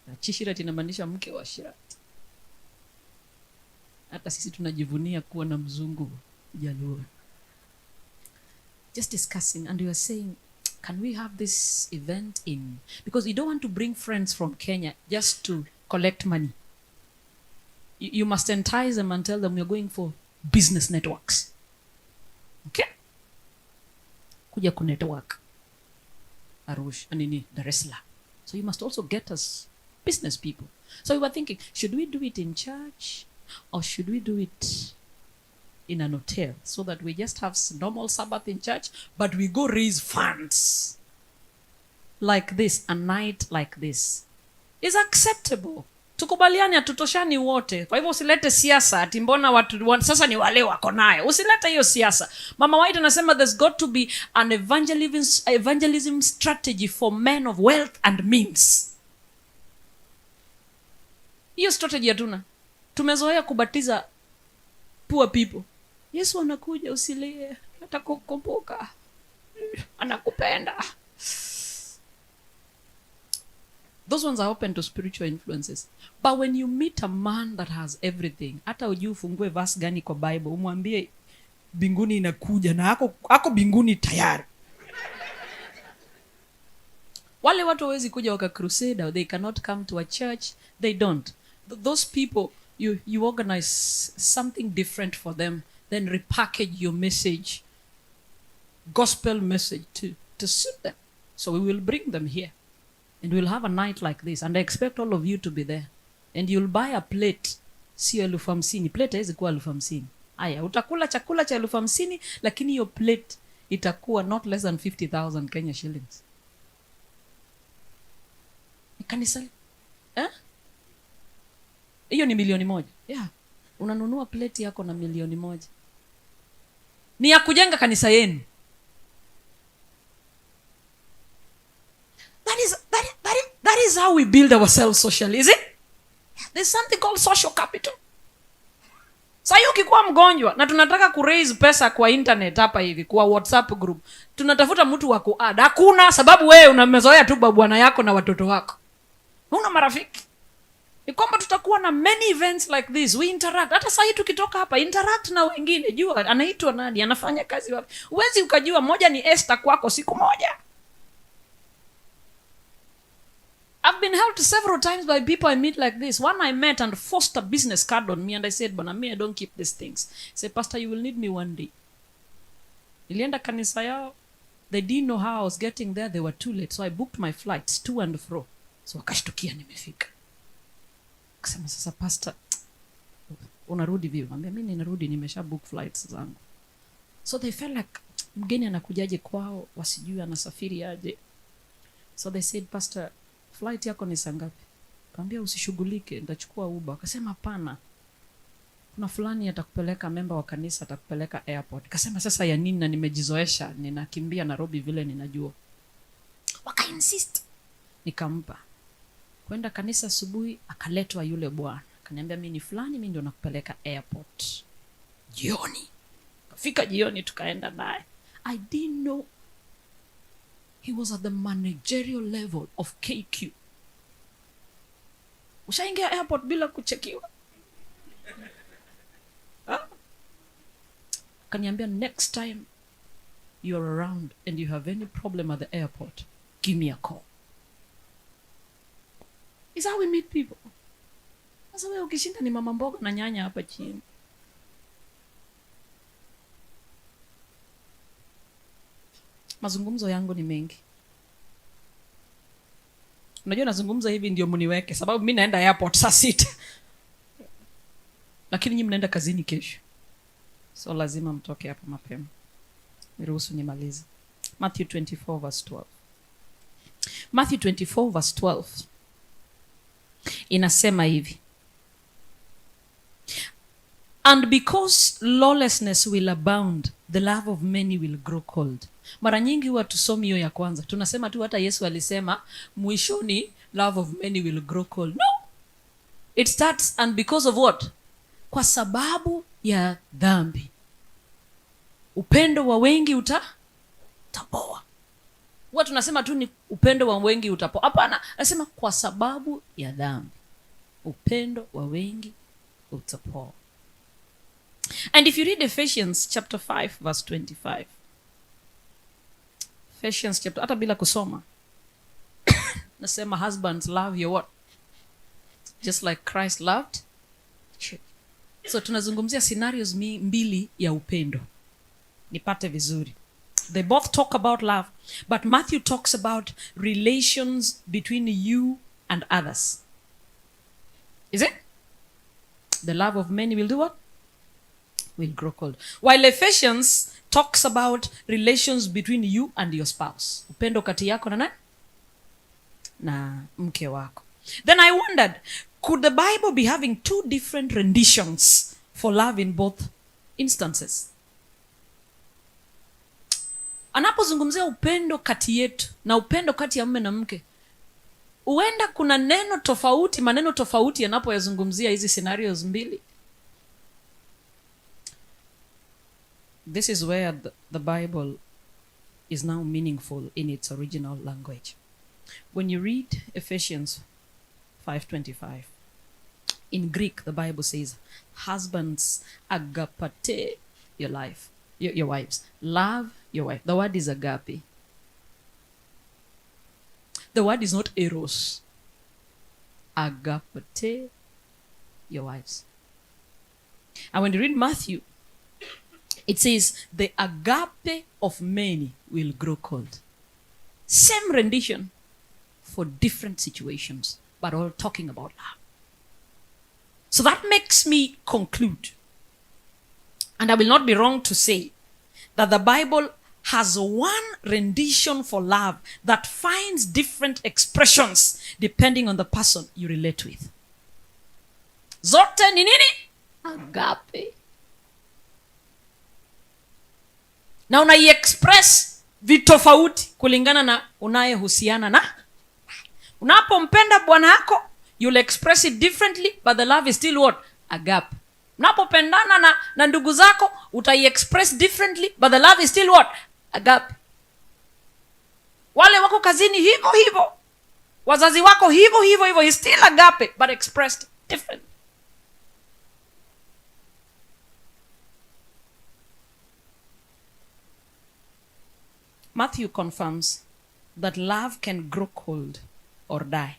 Na chishirati inamaanisha mke wa Shirati. Hata sisi tunajivunia kuwa na mzungu Jaluo. Just discussing, and we were saying, can we have this event in, because you don't want to bring friends from Kenya just to collect money. You must entice them and tell them you're going for business networks. Okay? Kuja ku network. Arush, anini, Dar es Salaam. So you must also get us business people. So we were thinking, should we do it in church or should we do it in an hotel, so that we just have normal Sabbath in church, but we go raise funds like this, a night like this is acceptable. Tukubaliane, hatutoshani wote. Kwa hivyo usilete siasa ati mbona watu sasa ni wale wako naye. Usilete hiyo siasa. Mama White anasema there's got to be an evangelism strategy for men of wealth and means. Hiyo strategy hatuna. Tumezoea kubatiza poor people. Yesu anakuja, usilie, atakukumbuka, anakupenda. Those ones are open to spiritual influences. But when you meet a man that has everything, hata ujui ufungue verse gani kwa Bible, umwambie binguni inakuja na ako binguni tayari. Wale watu hawezi kuja waka crusade, they cannot come to a church, they don't. Those people, you organize something different for them, then repackage your message, gospel message to suit them. So we will bring them here. And we'll have a night like this. And I expect all of you to be there. And you'll buy a plate. Sio 50,000. Plate haiwezi kuwa 50,000. Aya, utakula chakula cha 50,000, lakini hiyo plate itakuwa not less than 50,000 Kenya shillings. Kanisa? Eh? Hiyo ni 1,000,000. Yeah. unanunua plate yako na 1,000,000 ni ya kujenga kanisa yenu. That is how we build ourselves socially, is it? There's something called social capital. Sasa ukikuwa mgonjwa na tunataka kuraise pesa kwa internet hapa hivi kwa WhatsApp group, tunatafuta mtu wa kuadd. Hakuna, sababu wewe unamezoea tu bwana yako na watoto wako. Huna marafiki. Ni kwamba tutakuwa na many events like this. We interact. Hata sasa tukitoka hapa interact na wengine. Jua anaitwa nani, anafanya kazi wapi. Uwezi ukajua moja ni Esther kwako siku moja. I've been helped several times by people I meet like this. One I met and forced a business card on me and I said, "Bana, me I don't keep these things." He said, "Pastor, you will need me one day." Nilienda kanisa yao. They didn't know how I was getting there. They were too late. So I booked my flights to and fro. So wakashtukia nimefika. Akasema, "Sasa pastor, unarudi vipi?" Nikamwambia, "Mimi ninarudi, nimesha book flights zangu." So they felt like mgeni anakujaje kwao, wasijui anasafiri aje. So they said, "Pastor, flight yako ni saa ngapi?" Nikamwambia, "Usishughulike, nitachukua Uber." Akasema, "Hapana. Kuna fulani atakupeleka, member wa kanisa atakupeleka airport." Akasema, "Sasa ya nini na nimejizoesha, ninakimbia Nairobi vile ninajua." Waka insist. Nikampa. Kwenda kanisa asubuhi, akaletwa yule bwana. Akaniambia, "Mimi ni fulani, mimi ndio nakupeleka airport." Jioni. Kafika jioni tukaenda naye. I didn't know he was at the managerial level of KQ. Ushaingia airport bila kuchekiwa? Kaniambia, "Next time you are around and you have any problem at the airport, give me a call." Is how we meet people. Sasa wewe ukishinda ni mama mboga na nyanya hapa chini. Mazungumzo yangu ni mengi. Unajua nazungumza hivi ndio mniweke, sababu mimi naenda airport saa 6. Lakini nyinyi mnaenda kazini kesho. So lazima mtoke hapa mapema. Niruhusu nimalize. Matthew 24 verse 12. Matthew 24 verse 12. Inasema hivi. "And because lawlessness will abound, the love of many will grow cold." Mara nyingi huwa tusomi hiyo ya kwanza. Tunasema tu hata Yesu alisema mwishoni love of many will grow cold. No. It starts and because of what? Kwa sababu ya dhambi. Upendo wa wengi utapoa. Huwa tunasema tu ni upendo wa wengi utapoa. Hapana, anasema kwa sababu ya dhambi. Upendo wa wengi utapoa. And if you read Ephesians chapter 5 verse 25. Ephesians chapter, hata bila kusoma. Nasema, "Husbands, love your what? Just like Christ loved." So tunazungumzia scenarios mbili ya upendo. Nipate vizuri. They both talk about love, but Matthew talks about relations between you and others. Is it? The love of many will do what? Will grow cold. While Ephesians talks about relations between you and your spouse. Upendo kati yako na nani? Na mke wako. Then I wondered, could the Bible be having two different renditions for love in both instances? Anapozungumzia upendo kati yetu na upendo kati ya mume na mke, huenda kuna maneno tofauti yanapoyazungumzia hizi scenarios mbili. This is where the Bible is now meaningful in its original language. When you read Ephesians 5:25, in Greek the Bible says, "Husbands, agapate your wives. Love your wife." The word is agape. The word is not eros. Agapate your wives. And when you read Matthew, it says, "The agape of many will grow cold." Same rendition for different situations, but all talking about love. So that makes me conclude, and I will not be wrong to say, that the Bible has one rendition for love that finds different expressions depending on the person you relate with. Zote ni nini? Agape. Na unai-express vitofauti kulingana na unayehusiana na. Unapompenda bwana yako, you'll express it differently, but the love is still what? Agape. Unapopendana na ndugu zako, utai-express differently, but the love is still what? Agape. Wale wako kazini hivyo hivyo, wazazi wako hivyo hivyo, is still agape, but expressed different. Matthew confirms that love can grow cold or die.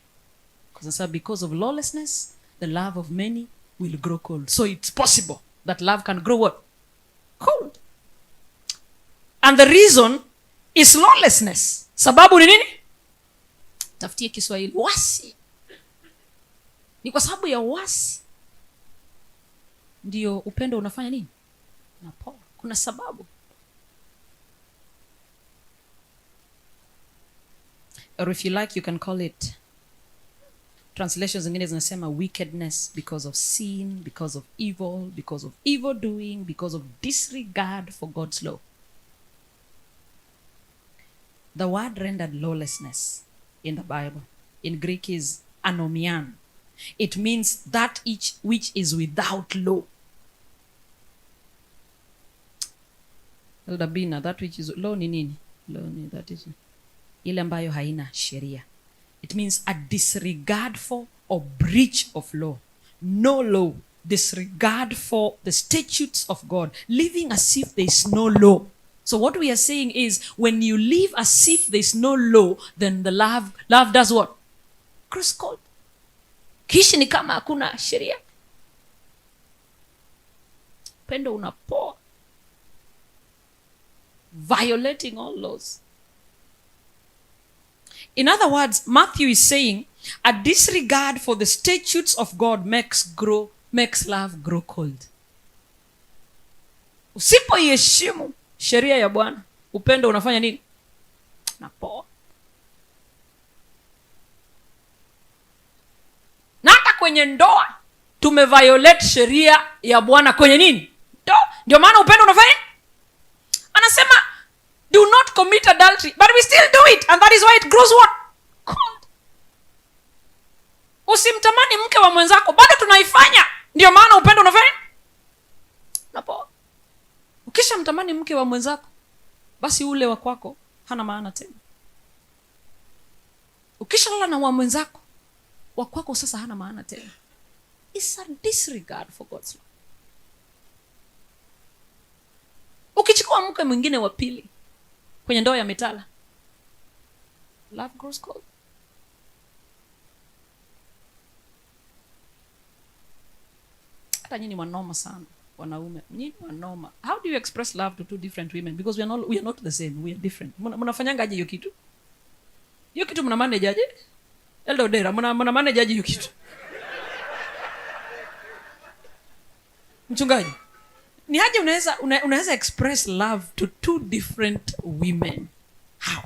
Because of lawlessness, the love of many will grow cold. So it's possible that love can grow what? Cold. And the reason is lawlessness. Sababu ni nini? Tafutie Kiswahili. Wasi. Ni kwa sababu ya wasi ndio upendo unafanya nini? Unapoa. Kuna sababu. Or if you like, you can call it, translations zingine zinasema wickedness, because of sin, because of evil doing, because of disregard for God's law. The word rendered lawlessness in the Bible, in Greek, is anomian. It means that which is without law. Eldabina, that which is law ni nini? Law ni that is ile ambayo haina sheria. It means a disregard for or breach of law. No law. Disregard for the statutes of God. Living as if there is no law. So what we are saying is, when you live as if there is no law, then the love does what? Cross cold. Kishi ni kama hakuna sheria. Pendo unapoa. Violating all laws. In other words, Matthew is saying a disregard for the statutes of God makes love grow cold. Usipoiheshimu sheria ya Bwana, upendo unafanya nini? Unapoa. Na hata kwenye ndoa tumeviolate sheria ya Bwana kwenye nini? Ndio maana upendo unafanya nini? Anasema do not commit adultery, but we still do it, and that is why it grows what? Cold. Usimtamani mke wa mwenzako, bado tunaifanya, ndio maana upendo unafanya napo. Ukisha mtamani mke wa mwenzako, basi ule wa kwako hana maana tena. Ukisha lala na wa mwenzako, wa kwako sasa hana maana tena. It's a disregard for God's law. Ukichukua mke mwingine wa pili kwenye ndoa ya mitala, love grows cold. Hata nyinyi wanoma sana wanaume, nyinyi wanoma. How do you express love to two different women? Because we are not the same, we are different. Mnafanyanga aje hiyo kitu? Hiyo kitu mna manage aje? Eldodera mna manage aje hiyo kitu? Mchungaji, ni aje unaweza express love to two different women? How?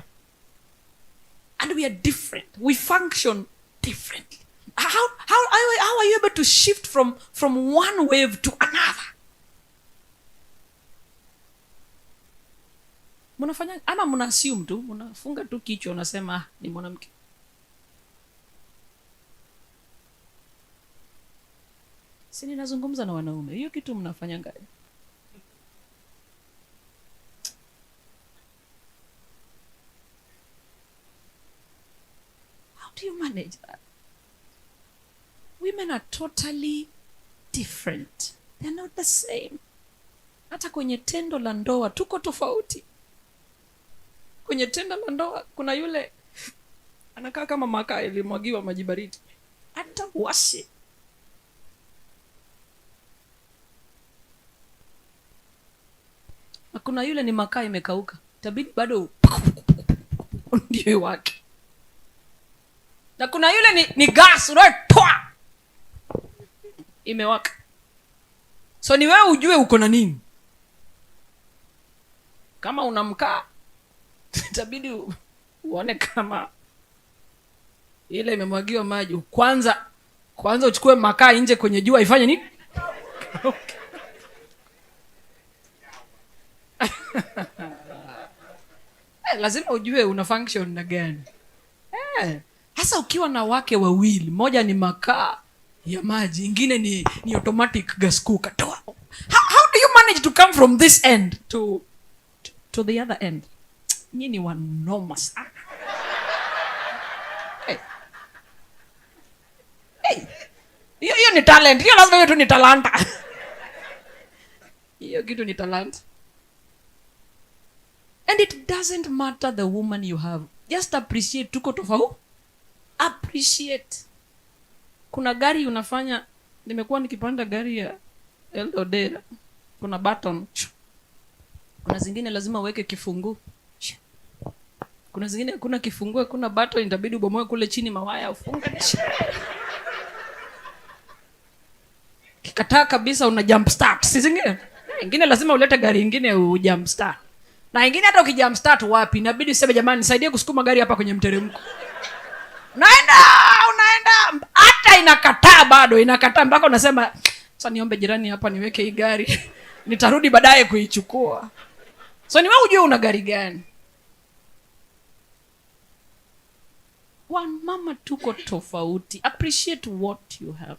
And we are different. We function differently. How are you able to shift from one wave to another? Mnafanya ama mna assume tu, mnafunga tu kichwa unasema ni mwanamke. Si ninazungumza na wanaume. Hiyo kitu mnafanya ngapi? How do you manage that? Women are totally different. They're not the same. Hata kwenye tendo la ndoa tuko tofauti. Kwenye tendo la ndoa kuna yule anakaa kama makaa ilimwagiwa maji baridi. Hata washi. Na kuna yule ni makaa imekauka. Itabidi bado ndio wake. Na kuna yule ni gas unatoa imewaka. So ni wewe ujue uko na nini. Kama unamkaa itabidi uone kama ile imemwagiwa maji. Kwanza uchukue makaa nje kwenye jua ifanye nini? Okay. Lazima ujue una function na gani. Hasa ukiwa na wake wawili, moja ni makaa ya maji, ingine ni automatic gas cooker. How do you manage to come from this end to the other end? Nyinyi wanoma sana. Hiyo ni talent. Hiyo lazima hiyo tu ni talanta. Hiyo kitu ni talent. And it doesn't matter the woman you have. Just appreciate. Tuko tofauti. Appreciate. Kuna gari unafanya, nimekuwa nikipanda gari ya Eldorado. Kuna button. Kuna zingine lazima uweke kifungu. Kuna zingine kuna kifungu, kuna button, itabidi ubomoe kule chini mawaya ufunge. Kikataa kabisa una jump start. Si zingine? Ingine lazima ulete gari ingine u jump start. Na ingine hata ukijump start wapi, inabidi useme jamani nisaidie kusukuma gari hapa kwenye mteremko. Unaenda hata inakataa, bado inakataa mpaka unasema sasa niombe jirani hapa niweke hii gari. Nitarudi baadaye kuichukua. So ni wewe ujue una gari gani. Mama tuko tofauti. Appreciate what you have.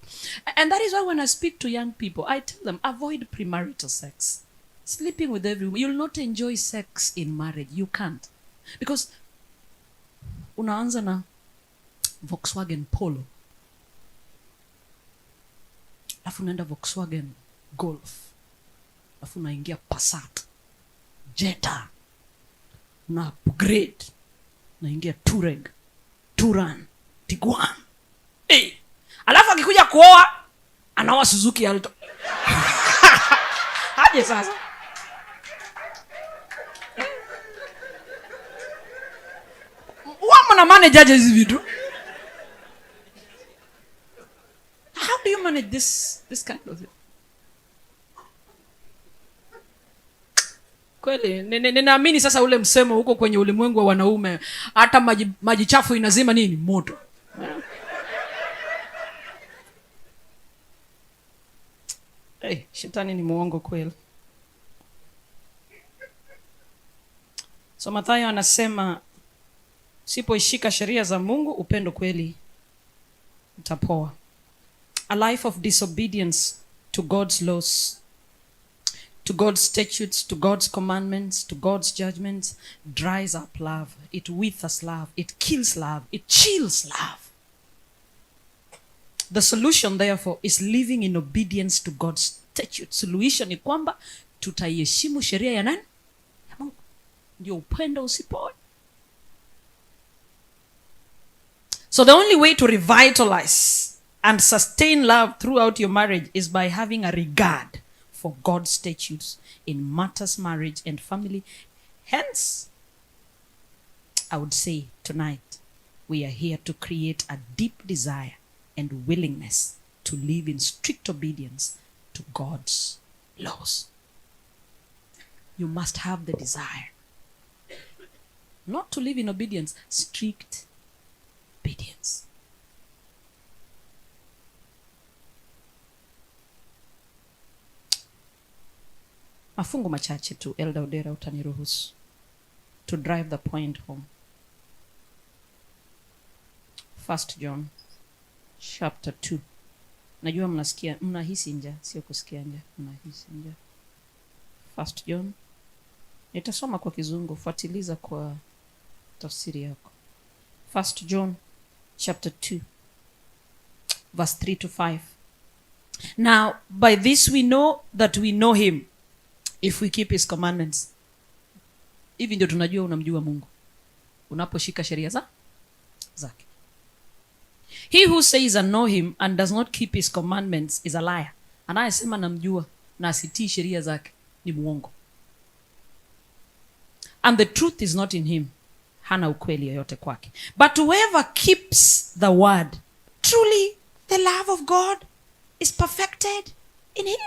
And that is why when I speak to young people, I tell them avoid premarital sex. Sleeping with everyone. You'll not enjoy sex in marriage. You can't. Because unaanza na Volkswagen Polo. Alafu unaenda Volkswagen Golf. Alafu unaingia Passat, Jetta. Una upgrade. Unaingia Touareg, Touran, Tiguan. Alafu akikuja kuoa anaoa Suzuki Alto. Aje sasa. Wamo na manage hizi vitu. How do you manage this kind of thing? Kweli, ninaamini sasa ule msemo huko kwenye ulimwengu wa wanaume, hata maji chafu inazima nini? Moto. Shetani ni muongo kweli. So Mathayo anasema usipoishika sheria za Mungu, upendo kweli utapoa. A life of disobedience to God's laws, to God's statutes, to God's commandments, to God's judgments dries up love. It withers love. It kills love. It chills love. The solution therefore is living in obedience to God's statutes. Solution ni kwamba tutaiheshimu sheria ya nani? Ya Mungu. Ndio upendo usipoe. So the only way to revitalize and sustain love throughout your marriage is by having a regard for God's statutes in matters marriage and family. Hence, I would say tonight, we are here to create a deep desire and willingness to live in strict obedience to God's laws. You must have the desire. Not to live in obedience, strict obedience. Mafungu machache tu, Elder Odera utaniruhusu, to drive the point home. 1 John chapter 2. Najua mnasikia, mnahisi njaa, sio kusikia njaa, mnahisi njaa. 1 John. Nitasoma kwa Kizungu, fuatiliza kwa tafsiri yako. 1 John chapter 2 verse 3 to 5. Now by this we know that we know him, if we keep his commandments. Hivi ndio tunajua unamjua Mungu, unaposhika sheria zake. He who says I know him and does not keep his commandments is a liar. Anayesema namjua na asitii sheria zake ni muongo. And the truth is not in him. Hana ukweli yoyote kwake. But whoever keeps the word, truly the love of God is perfected in him.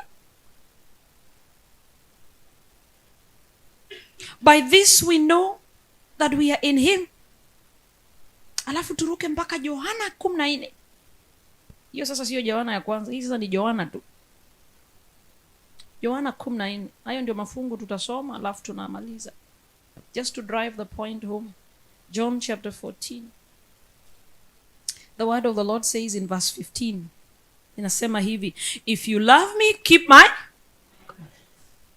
By this we know that we are in him. Alafu turuke mpaka Yohana 14. Hiyo sasa sio Yohana ya kwanza, hii sasa ni Yohana tu. Yohana 14. Hayo ndio mafungu tutasoma alafu tunamaliza. Just to drive the point home. John chapter 14. The word of the Lord says in verse 15. Inasema hivi, if you love me, keep my.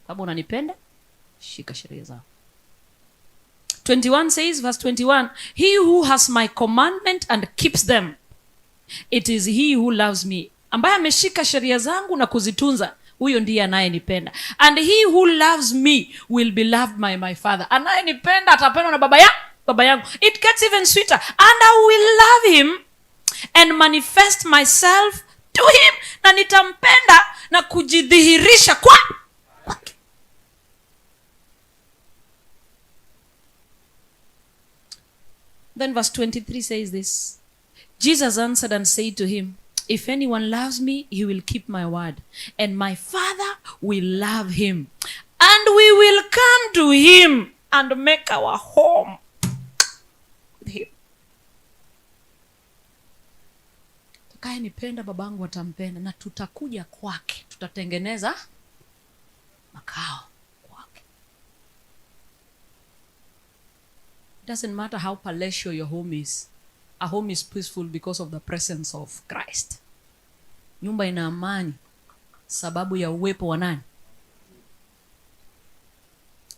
Kama unanipenda, shika sheria zangu. 21 says, verse 21, he who has my commandment and keeps them, it is he who loves me. Ambaye ameshika sheria zangu na kuzitunza, huyo ndiye anayenipenda. And he who loves me will be loved by my Father. Anayenipenda atapendwa na baba yangu. It gets even sweeter. And I will love him and manifest myself to him. Na nitampenda na kujidhihirisha kwake. Then verse 23 says this. Jesus answered and said to him, if anyone loves me, he will keep my word, and my Father will love him, and we will come to him and make our home with him. Takaye nipenda babangu atampenda, na tutakuja kwake, tutatengeneza makao kwake. It doesn't matter how palatial your home is. A home is peaceful because of the presence of Christ. Nyumba ina amani sababu ya uwepo wa nani?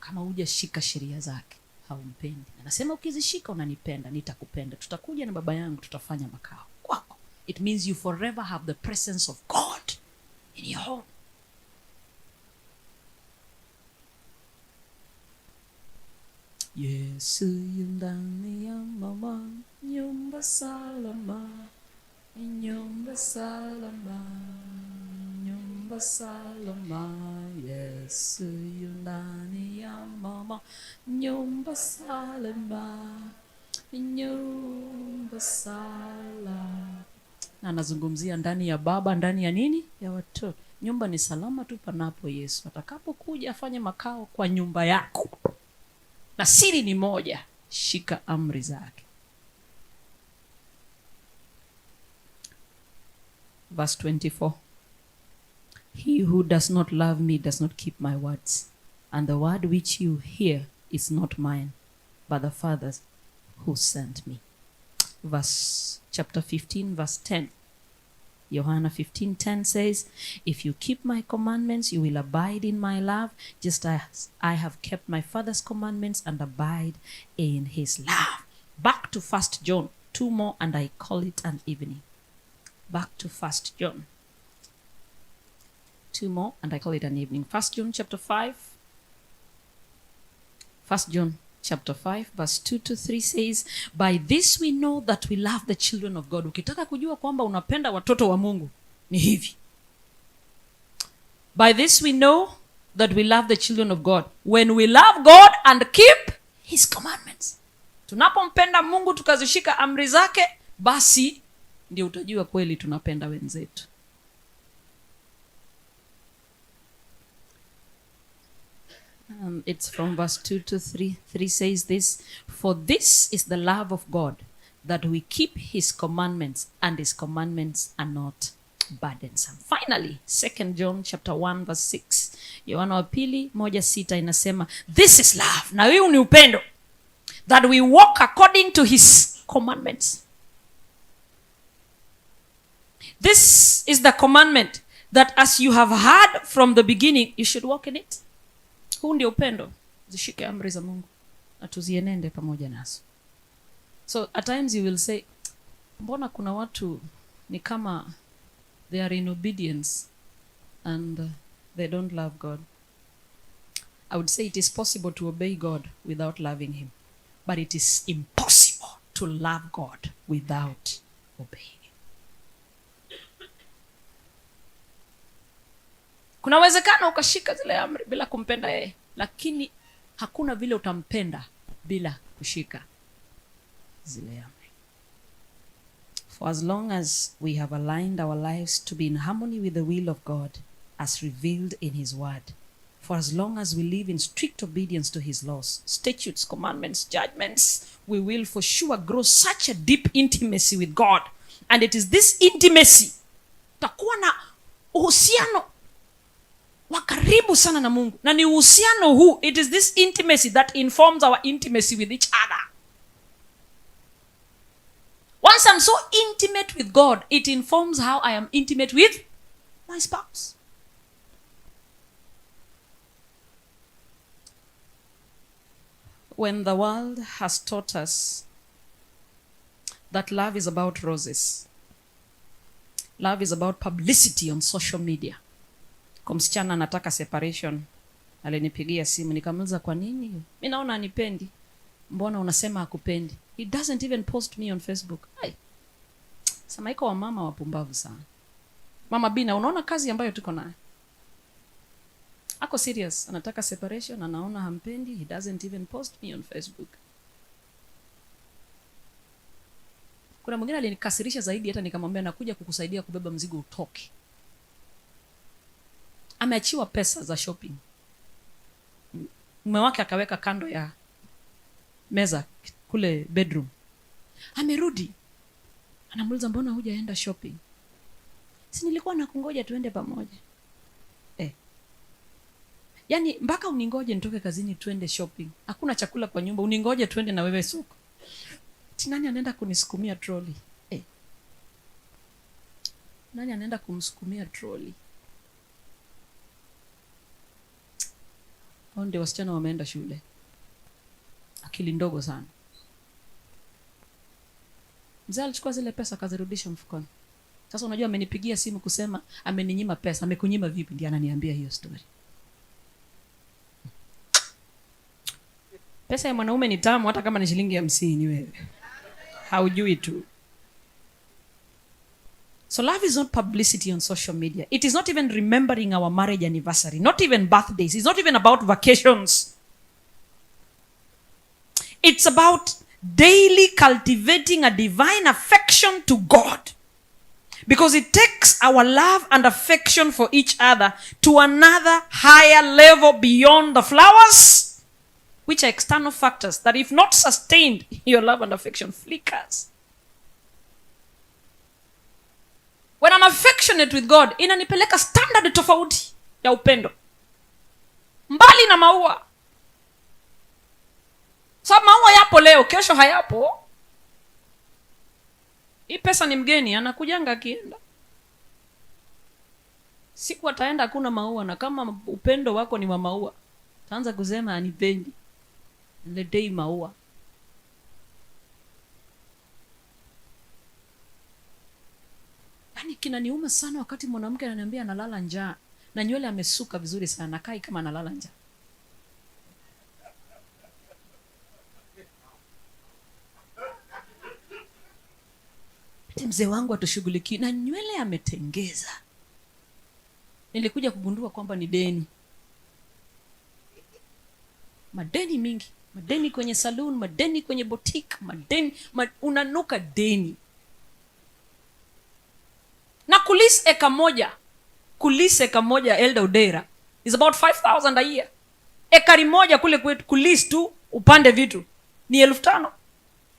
Kama hujashika sheria zake, haumpendi. Anasema ukizishika unanipenda, nitakupenda. Tutakuja na baba yangu, tutafanya makao kwako. It means you forever have the presence of God in your home. Yesu yu ndani ya mama, nyumba salama, nyumba salama, nyumba salama. Yesu yu ndani ya mama, nyumba salama, nyumba salama. Na anazungumzia ndani ya baba, ndani ya nini? Ya watoto. Nyumba ni salama tu panapo Yesu. Atakapokuja afanye makao kwa nyumba yako. Na siri ni moja, shika amri zake. Verse 24. He who does not love me does not keep my words, and the word which you hear is not mine, but the Father's who sent me. Chapter 15, verse 10. Yohana 15:10 says, if you keep my commandments, you will abide in my love, just as I have kept my Father's commandments and abide in his love. Back to 1 John. 2 more and I call it an evening. Back to 1 John. 2 more and I call it an evening. 1 John chapter 5. 1 John chapter 5 verse 2-3 says, by this we know that we love the children of God. Ukitaka kujua kwamba unapenda watoto wa Mungu ni hivi. By this we know that we love the children of God, when we love God and keep his commandments. Tunapompenda Mungu tukazishika amri zake, basi ndio utajua kweli tunapenda wenzetu. It's from verse 2-3. 3 says this, for this is the love of God, that we keep his commandments, and his commandments are not burdensome. Finally, 2 John chapter 1 verse 6. Yohana wa pili 1:6 inasema, this is love, na huu ni upendo, that we walk according to his commandments. This is the commandment, that as you have heard from the beginning, you should walk in it. Huu ndio upendo, zishike amri za Mungu na tuzienende pamoja nazo. So at times you will say, mbona kuna watu ni kama they are in obedience and they don't love God. I would say it is possible to obey God without loving him, but it is impossible to love God without obeying. Kuna uwezekano ukashika zile amri bila kumpenda yeye, lakini hakuna vile utampenda bila kushika zile amri. For as long as we have aligned our lives to be in harmony with the will of God as revealed in his word, for as long as we live in strict obedience to his laws, statutes, commandments, judgments, we will for sure grow such a deep intimacy with God. And it is this intimacy, takuwa na uhusiano wa karibu sana na Mungu, na ni uhusiano huu, it is this intimacy that informs our intimacy with each other. Once I'm so intimate with God, it informs how I am intimate with my spouse. When the world has taught us that love is about roses, love is about publicity on social media. Kwa msichana anataka separation, alinipigia simu, nikamuuliza kwa nini? Mimi naona anipendi. Mbona unasema hakupendi? He doesn't even post me on Facebook. Hai. Sema iko wa mama wapumbavu sana. Mama Bina, unaona kazi ambayo tuko nayo? Ako serious, anataka separation, anaona hampendi, he doesn't even post me on Facebook. Kuna mwingine alinikasirisha zaidi, hata nikamwambia nakuja kukusaidia kubeba mzigo utoke. Ameachiwa pesa za shopping. Mume wake akaweka kando ya meza kule bedroom. Amerudi. Anamuuliza mbona hujaenda shopping? Si nilikuwa nakungoja tuende pamoja. Yaani mpaka uningoje nitoke kazini tuende shopping. Hakuna chakula kwa nyumba, uningoje tuende na wewe soko. Nani anaenda kunisukumia trolley? Nani anaenda kumsukumia trolley? Hao ndio wasichana wameenda shule. Akili ndogo sana. Mzee alichukua zile pesa akazirudisha mfukoni. Sasa unajua amenipigia simu kusema ameninyima pesa. Amekunyima vipi? Ndiye ananiambia hiyo story. Pesa ya mwanaume ni tamu hata kama ni shilingi 50 wewe. Haujui tu. So love is not publicity on social media. It is not even remembering our marriage anniversary. Not even birthdays. It's not even about vacations. It's about daily cultivating a divine affection to God. Because it takes our love and affection for each other to another higher level beyond the flowers, which are external factors that if not sustained, your love and affection flickers. When I'm affectionate with God, inanipeleka standard tofauti ya upendo. Mbali na maua. Sababu maua yapo leo, kesho hayapo. Hii pesa ni mgeni, anakujanga akienda. Siku ataenda hakuna maua, na kama upendo wako ni wa maua, taanza kusema anipendi. Niletei maua. Yaani kinaniuma sana wakati mwanamke ananiambia analala njaa na nywele amesuka vizuri sana, kai kama analala njaa. Mzee wangu atushughulikie na nywele ametengeza. Nilikuja kugundua kwamba ni deni. Madeni mingi. Madeni kwenye saloon, madeni kwenye boutique, madeni, unanuka deni. Na kulisi eka moja Elda Udera is about 5,000 a year. Ekari moja kule kwetu kulisi tu upande vitu ni 5,000.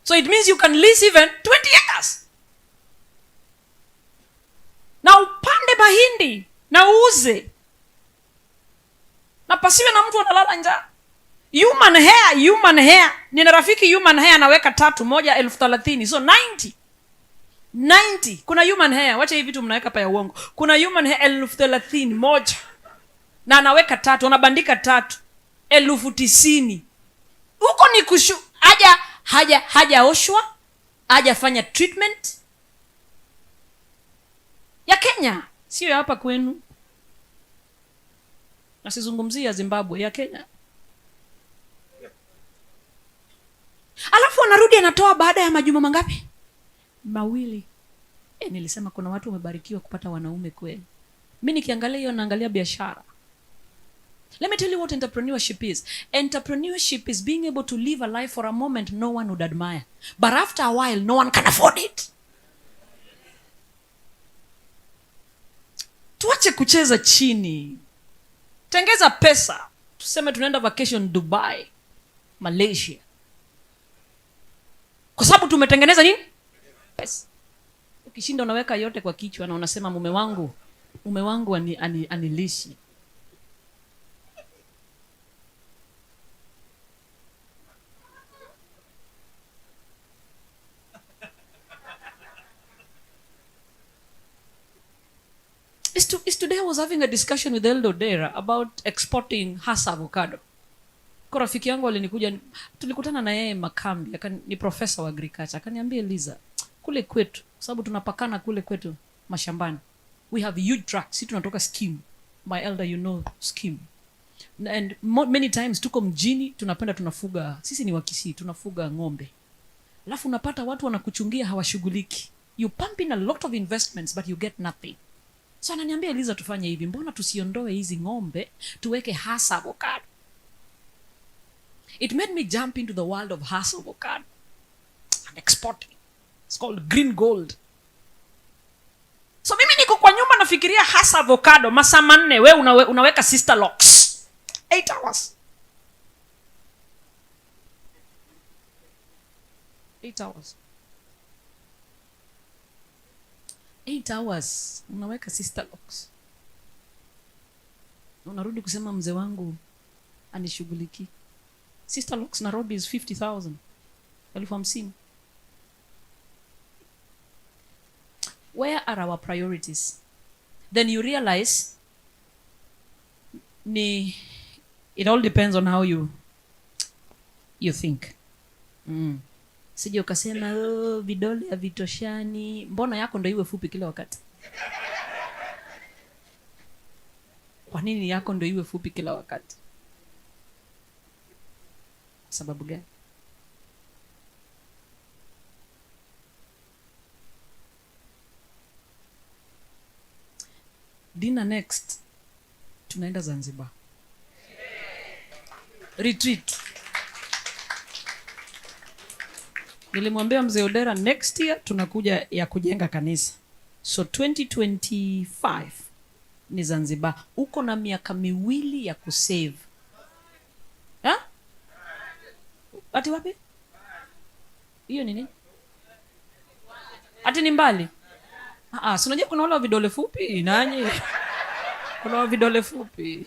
So it means you can lease even 20 acres. Na upande mahindi na uuze. Na pasiwe na mtu analala njaa. Human hair. Nina rafiki human hair anaweka 3, moja 30,000. So 90. Kuna human hair, wacha hivi vitu mnaweka pa ya uongo. Kuna human hair 30,000 moja. Na anaweka 3, anabandika 3. 90,000. Huko ni hajaoshwa, hajafanya treatment. Ya Kenya, sio ya hapa kwenu. Nasizungumzia Zimbabwe, ya Kenya. Alafu anarudi anatoa baada ya majuma mangapi? 2. Nilisema kuna watu wamebarikiwa kupata wanaume kweli. Mimi nikiangalia hiyo naangalia biashara. Let me tell you what entrepreneurship is. Entrepreneurship is being able to live a life for a moment no one would admire. But after a while, no one can afford it. Tuache kucheza chini. Tengeza pesa. Tuseme tunaenda vacation Dubai, Malaysia. Kwa sababu tumetengeneza nini? Pesa. Ukishinda unaweka yote kwa kichwa na unasema mume wangu anilishi. Today I was having a discussion with Eldo Dera about exporting hasa avocado. Kwa rafiki yangu alinikuja, tulikutana na yeye Makambi, ni professor wa agriculture. Akaniambia, Eliza, kule kwetu, sababu tunapakana kule kwetu mashambani, we have huge trucks. Sisi tunatoka scheme. My elder, you know scheme. And many times tuko mjini, tunapenda tunafuga, sisi ni Wakisii, tunafuga ng'ombe. Alafu unapata watu wanakuchungia hawashughuliki. You pump in a lot of investments but you get nothing. So ananiambia, Eliza, tufanye hivi, mbona tusiondoe hizi ng'ombe tuweke hasa avocado? It made me jump into the world of hasa avocado and exporting. It's called green gold. So mimi niko kwa nyumba nafikiria hasa avocado, masaa 4 wewe unaweka sister locks. 8 hours. 8 hours. 8 hours unaweka sister locks. Unarudi kusema mzee wangu anishughuliki. Sister locks Nairobi is 50,000. 50,000. Where are our priorities? Then you realize it all depends on how you think. Sije ukasema vidole havitoshani, mbona yako ndio iwe fupi kila wakati? Kwa nini yako ndio iwe fupi kila wakati? Sababu gani? Dinner next, tunaenda Zanzibar. Retreat. Nilimwambia mzee Odera next year tunakuja ya kujenga kanisa. So 2025 ni Zanzibar. Uko na miaka 2 ya kusave. Ha? Ati wapi? Hiyo nini? Ati ni mbali? Si unajua kuna wale vidole fupi nanyi. Kuna vidole fupi.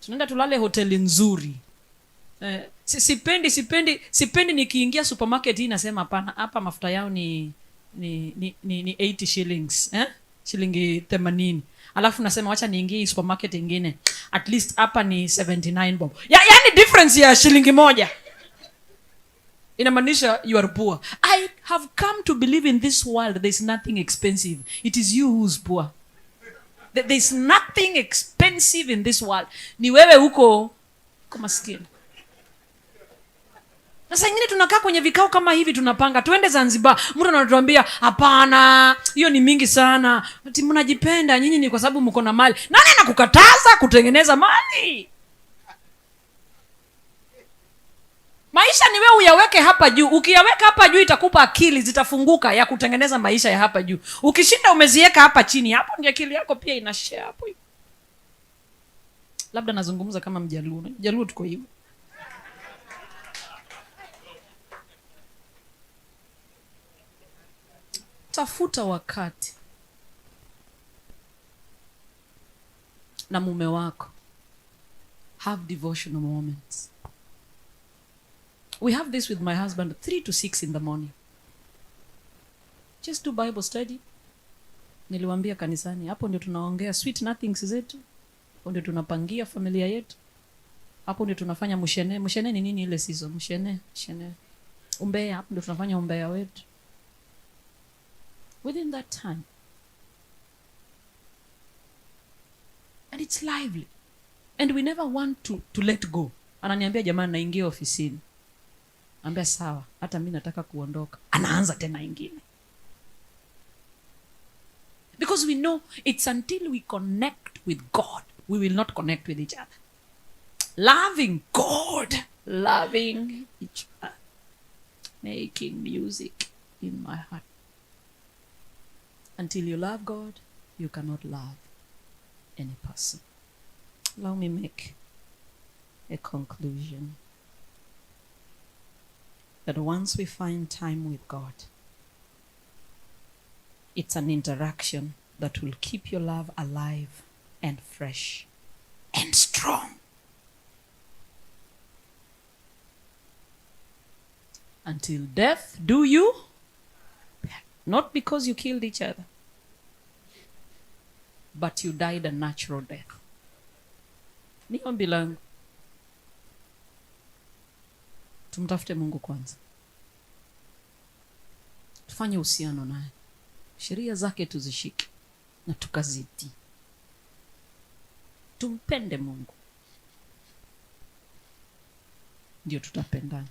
Tunaenda tulale hoteli nzuri. Sipendi nikiingia supermarket hii nasema hapana, hapa mafuta yao ni 80 shillings, shilingi 80. Alafu nasema wacha niingie supermarket nyingine, at least hapa ni 79 bob. Yaani difference ya shilingi moja inamaanisha you are poor. I have come to believe in this world there is nothing expensive. It is you who's poor. There is nothing expensive in this world. Ni wewe uko maskini. Sasa ingine tunakaa kwenye vikao kama hivi tunapanga tuende Zanzibar. Mtu anatuambia hapana, hiyo ni mingi sana. Ati mnajipenda nyinyi ni kwa sababu mko na mali. Nani anakukataza kutengeneza mali? Maisha ni wewe uyaweke hapa juu. Ukiyaweka hapa juu itakupa akili zitafunguka ya kutengeneza maisha ya hapa juu. Ukishinda umeziweka hapa chini, hapo ndio akili yako pia ina share hapo. Labda nazungumza kama Mjaluo. Mjaluo tuko hivyo. Tafuta wakati na mume wako. Have devotional moments. We have this with my husband 3 to 6 in the morning. Just do Bible study. Niliwaambia kanisani, hapo ndio tunaongea sweet nothings zetu. Hapo ndio tunapangia familia yetu. Hapo ndio tunafanya mshene. Mshene ni nini ile season? Mshene. Umbea, hapo ndio tunafanya umbea wetu. Within that time. And it's lively. And we never want to let go. Ananiambia jamani naingia ofisini. Ambia sawa, hata mimi nataka kuondoka. Anaanza tena ingine. Because we know it's until we connect with God, we will not connect with each other. Loving God, loving each other, making music in my heart. Until you love God, you cannot love any person. Allow me make a conclusion. That once we find time with God, it's an interaction that will keep your love alive and fresh and strong. Until death do you, not because you killed each other, but you died a natural death. Ni ombi langu, tumtafute Mungu kwanza, tufanye uhusiano naye, sheria zake tuzishike na tukazitii, tumpende Mungu, ndio tutapendana.